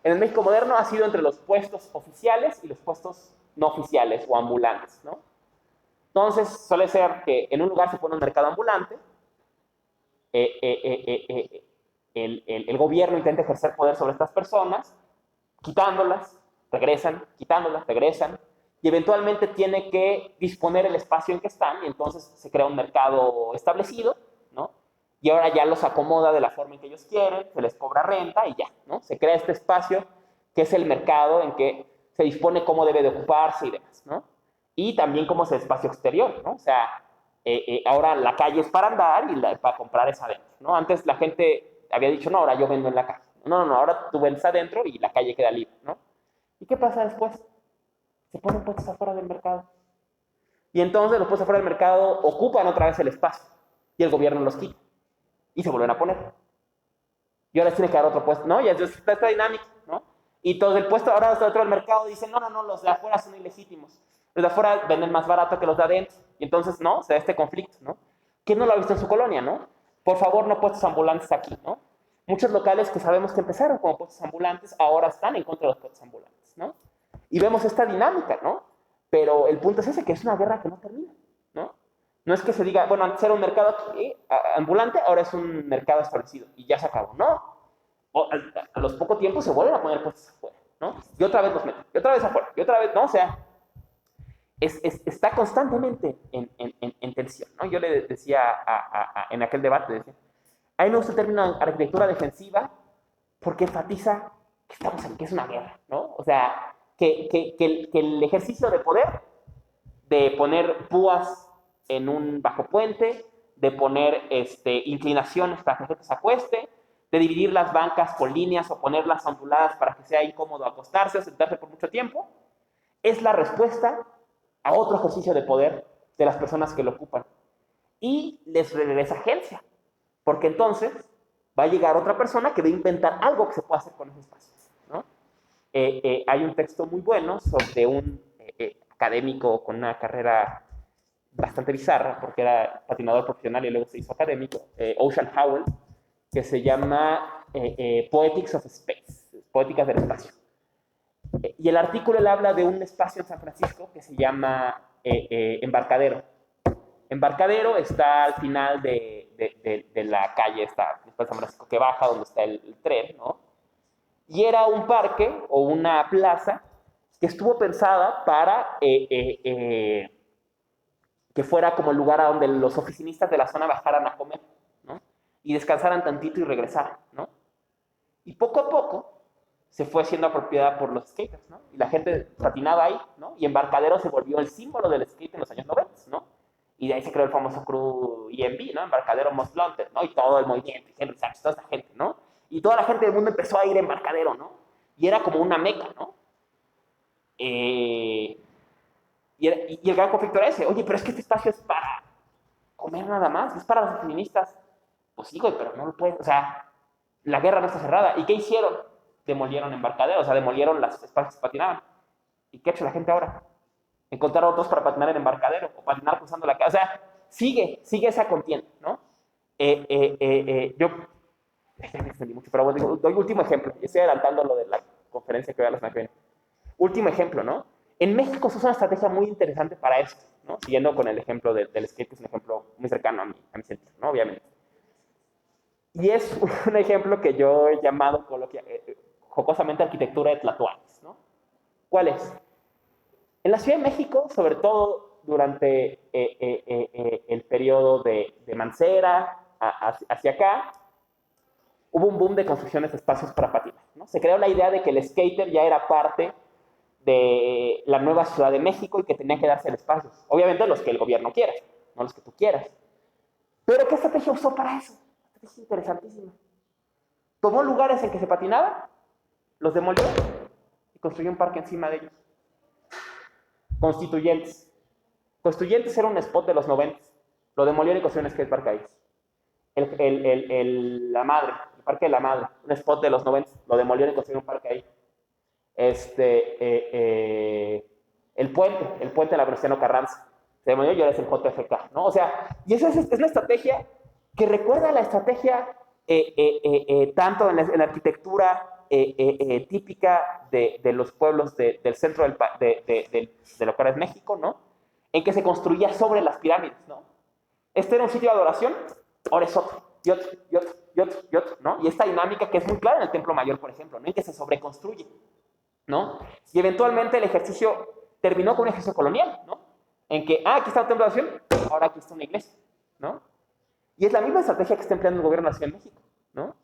en el México moderno ha sido entre los puestos oficiales y los puestos no oficiales o ambulantes, ¿no? Entonces, suele ser que en un lugar se pone un mercado ambulante, el gobierno intenta ejercer poder sobre estas personas, quitándolas, regresan, quitándolas, regresan, y eventualmente tiene que disponer el espacio en que están, y entonces se crea un mercado establecido, ¿no? Y ahora ya los acomoda de la forma en que ellos quieren, se les cobra renta y ya, ¿no? Se crea este espacio que es el mercado en que se dispone cómo debe de ocuparse y demás, ¿no? Y también cómo es el espacio exterior, ¿no? O sea, ahora la calle es para andar y para comprar es adentro, ¿no? Antes la gente había dicho, no, ahora yo vendo en la calle. No, ahora tú vendes adentro y la calle queda libre, ¿no? ¿Y qué pasa después? Se ponen puestos afuera del mercado. Y entonces los puestos afuera del mercado ocupan otra vez el espacio y el gobierno los quita. Y se vuelven a poner. Y ahora tiene que dar otro puesto, ¿no? Y entonces está esta dinámica, ¿no? Y todo el puesto ahora dentro del mercado dicen, no, los de afuera son ilegítimos. Los de afuera venden más barato que los de adentro. Y entonces, ¿no? Se da este conflicto, ¿no? ¿Quién no lo ha visto en su colonia, no? Por favor, no puestos ambulantes aquí, ¿no? Muchos locales que sabemos que empezaron como puestos ambulantes ahora están en contra de los puestos ambulantes, ¿no? Y vemos esta dinámica, ¿no? Pero el punto es ese, que es una guerra que no termina, ¿no? No es que se diga, bueno, antes era un mercado ambulante, ahora es un mercado establecido y ya se acabó. No. A los pocos tiempos se vuelven a poner puestos afuera, ¿no? Y otra vez los meten, y otra vez afuera, y otra vez, ¿no? O sea, está constantemente en tensión, ¿no? Yo le decía en aquel debate, decía, a mí me gusta el término arquitectura defensiva porque enfatiza que es una guerra, ¿no? O sea, que el ejercicio de poder, de poner púas en un bajo puente, de poner inclinaciones para que la gente se acueste, de dividir las bancas por líneas o ponerlas onduladas para que sea incómodo acostarse o sentarse por mucho tiempo, es la respuesta a otro ejercicio de poder de las personas que lo ocupan. Y les regresa agencia, porque entonces va a llegar otra persona que va a inventar algo que se pueda hacer con esos espacios, ¿no? Hay un texto muy bueno sobre un académico con una carrera bastante bizarra, porque era patinador profesional y luego se hizo académico, Ocean Howell, que se llama Poetics of Space, Poéticas del Espacio. Y el artículo él habla de un espacio en San Francisco que se llama Embarcadero. Embarcadero está al final de la calle, está después de San Francisco que baja, donde está el tren, ¿no? Y era un parque o una plaza que estuvo pensada para que fuera como el lugar a donde los oficinistas de la zona bajaran a comer, ¿no? Y descansaran tantito y regresaran, ¿no? Y poco a poco se fue siendo apropiada por los skaters, ¿no? Y la gente patinaba ahí, ¿no? Y Embarcadero se volvió el símbolo del skate en los años 90, ¿no? Y de ahí se creó el famoso crew EMB, ¿no? Embarcadero Most Wanted, ¿no? Y todo el movimiento, Henry Sachs, toda esta gente, ¿no? Y toda la gente del mundo empezó a ir a Embarcadero, ¿no? Y era como una meca, ¿no? Y el gran conflicto era ese, oye, pero es que este espacio es para comer nada más, es para los feministas. Pues sí, güey, pero no lo puedes, o sea, la guerra no está cerrada. ¿Y qué hicieron? Demolieron Embarcadero, o sea, demolieron las espacios que patinaban. ¿Y qué ha hecho la gente ahora? Encontrar otros para patinar en Embarcadero o patinar cruzando la calle. O sea, sigue esa contienda, ¿no? Yo me extendí mucho, pero bueno, doy último ejemplo. Estoy adelantando lo de la conferencia que voy a la semana que viene. Último ejemplo, ¿no? En México se usa una estrategia muy interesante para esto, ¿no? Siguiendo con el ejemplo del skate, que es un ejemplo muy cercano a mi centro, ¿no? Obviamente. Y es un ejemplo que yo he llamado jocosamente arquitectura de tlatoanes, ¿no? ¿Cuál es? En la Ciudad de México, sobre todo durante el periodo de Mancera hacia acá, hubo un boom de construcciones de espacios para patinar, ¿no? Se creó la idea de que el skater ya era parte de la nueva Ciudad de México y que tenía que darse el espacio. Obviamente los que el gobierno quiera, no los que tú quieras. Pero ¿qué estrategia usó para eso? Una estrategia interesantísima. Tomó lugares en que se patinaba, los demolió y construyó un parque encima de ellos. Constituyentes. Constituyentes era un spot de los 90. Lo demolieron y construyeron un skatepark ahí. La Madre, el Parque de la Madre, un spot de los 90. Lo demolieron y construyeron un parque ahí. El puente de la Venustiano Carranza. Se demolió y ahora es el JFK, ¿no? O sea, y eso es una estrategia que recuerda a la estrategia tanto en la arquitectura típica de los pueblos del centro de lo que ahora es México, ¿no? En que se construía sobre las pirámides, ¿no? Este era un sitio de adoración, ahora es otro, y otro, y otro, y otro, y otro, ¿no? Y esta dinámica que es muy clara en el Templo Mayor, por ejemplo, ¿no? En que se sobreconstruye, ¿no? Y eventualmente el ejercicio terminó con un ejercicio colonial, ¿no? En que, aquí está el Templo de adoración, ahora aquí está una iglesia, ¿no? Y es la misma estrategia que está empleando el gobierno nacional de México, ¿no?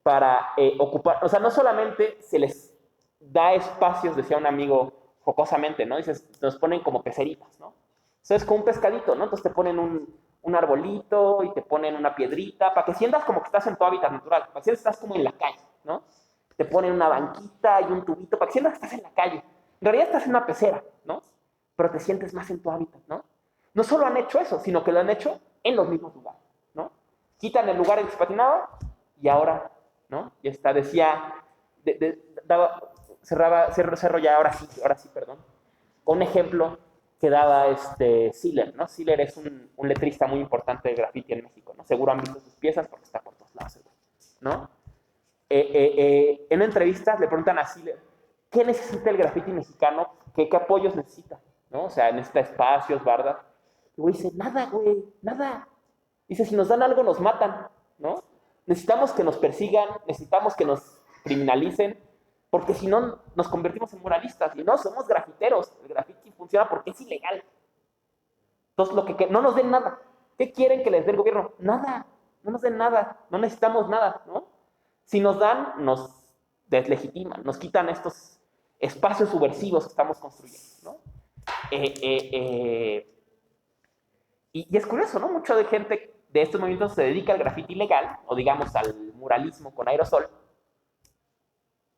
Para ocupar, o sea, no solamente se les da espacios, decía un amigo jocosamente, ¿no? Dices, nos ponen como peceritas, ¿no? Eso es como un pescadito, ¿no? Entonces te ponen un arbolito y te ponen una piedrita para que sientas como que estás en tu hábitat natural, para que sientas que estás como en la calle, ¿no? Te ponen una banquita y un tubito para que sientas que estás en la calle. En realidad estás en una pecera, ¿no? Pero te sientes más en tu hábitat, ¿no? No solo han hecho eso, sino que lo han hecho en los mismos lugares, ¿no? Quitan el lugar en que se patinaba y ahora, ¿no? Y esta decía, cerro ya, ahora sí, perdón, con un ejemplo que daba Siller, ¿no? Siller es un letrista muy importante de graffiti en México, ¿no? Seguro han visto sus piezas porque está por todos lados, ¿no? En una entrevista le preguntan a Siller, ¿qué necesita el graffiti mexicano? ¿Qué apoyos necesita? ¿No? O sea, necesita espacios, bardas. Y güey dice, nada, güey, nada. Dice, si nos dan algo, nos matan, ¿no? Necesitamos que nos persigan, necesitamos que nos criminalicen, porque si no, nos convertimos en muralistas. Y no, somos grafiteros. El graffiti funciona porque es ilegal. Entonces, no nos den nada. ¿Qué quieren que les dé el gobierno? Nada. No nos den nada. No necesitamos nada, ¿no? Si nos dan, nos deslegitiman, nos quitan estos espacios subversivos que estamos construyendo, ¿no? Y es curioso, ¿no? Mucha de gente de estos movimientos se dedica al grafiti ilegal, o digamos al muralismo con aerosol,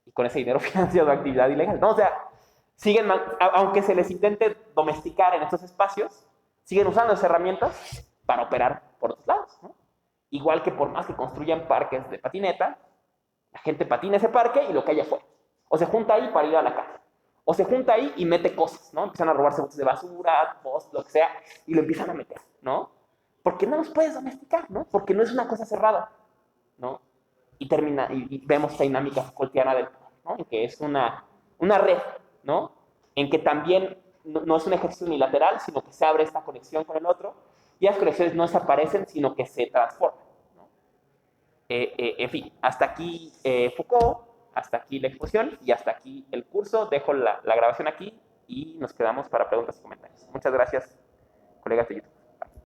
y con ese dinero financiado actividad ilegal, ¿no? O sea, siguen, aunque se les intente domesticar en estos espacios, siguen usando esas herramientas para operar por otros lados, ¿no? Igual que por más que construyan parques de patineta, la gente patina ese parque y lo que haya afuera. O se junta ahí para ir a la casa. O se junta ahí y mete cosas, ¿no? Empiezan a robarse botes de basura, post, lo que sea, y lo empiezan a meter, ¿no? Porque no los puedes domesticar, ¿no? Porque no es una cosa cerrada, ¿no? Y vemos esta dinámica Foucaultiana del poder, ¿no? En que es una red, ¿no? En que también no es un ejercicio unilateral, sino que se abre esta conexión con el otro, y las conexiones no desaparecen, sino que se transforman. En fin, hasta aquí Foucault, hasta aquí la exposición y hasta aquí el curso. Dejo la grabación aquí y nos quedamos para preguntas y comentarios. Muchas gracias, colegas de YouTube.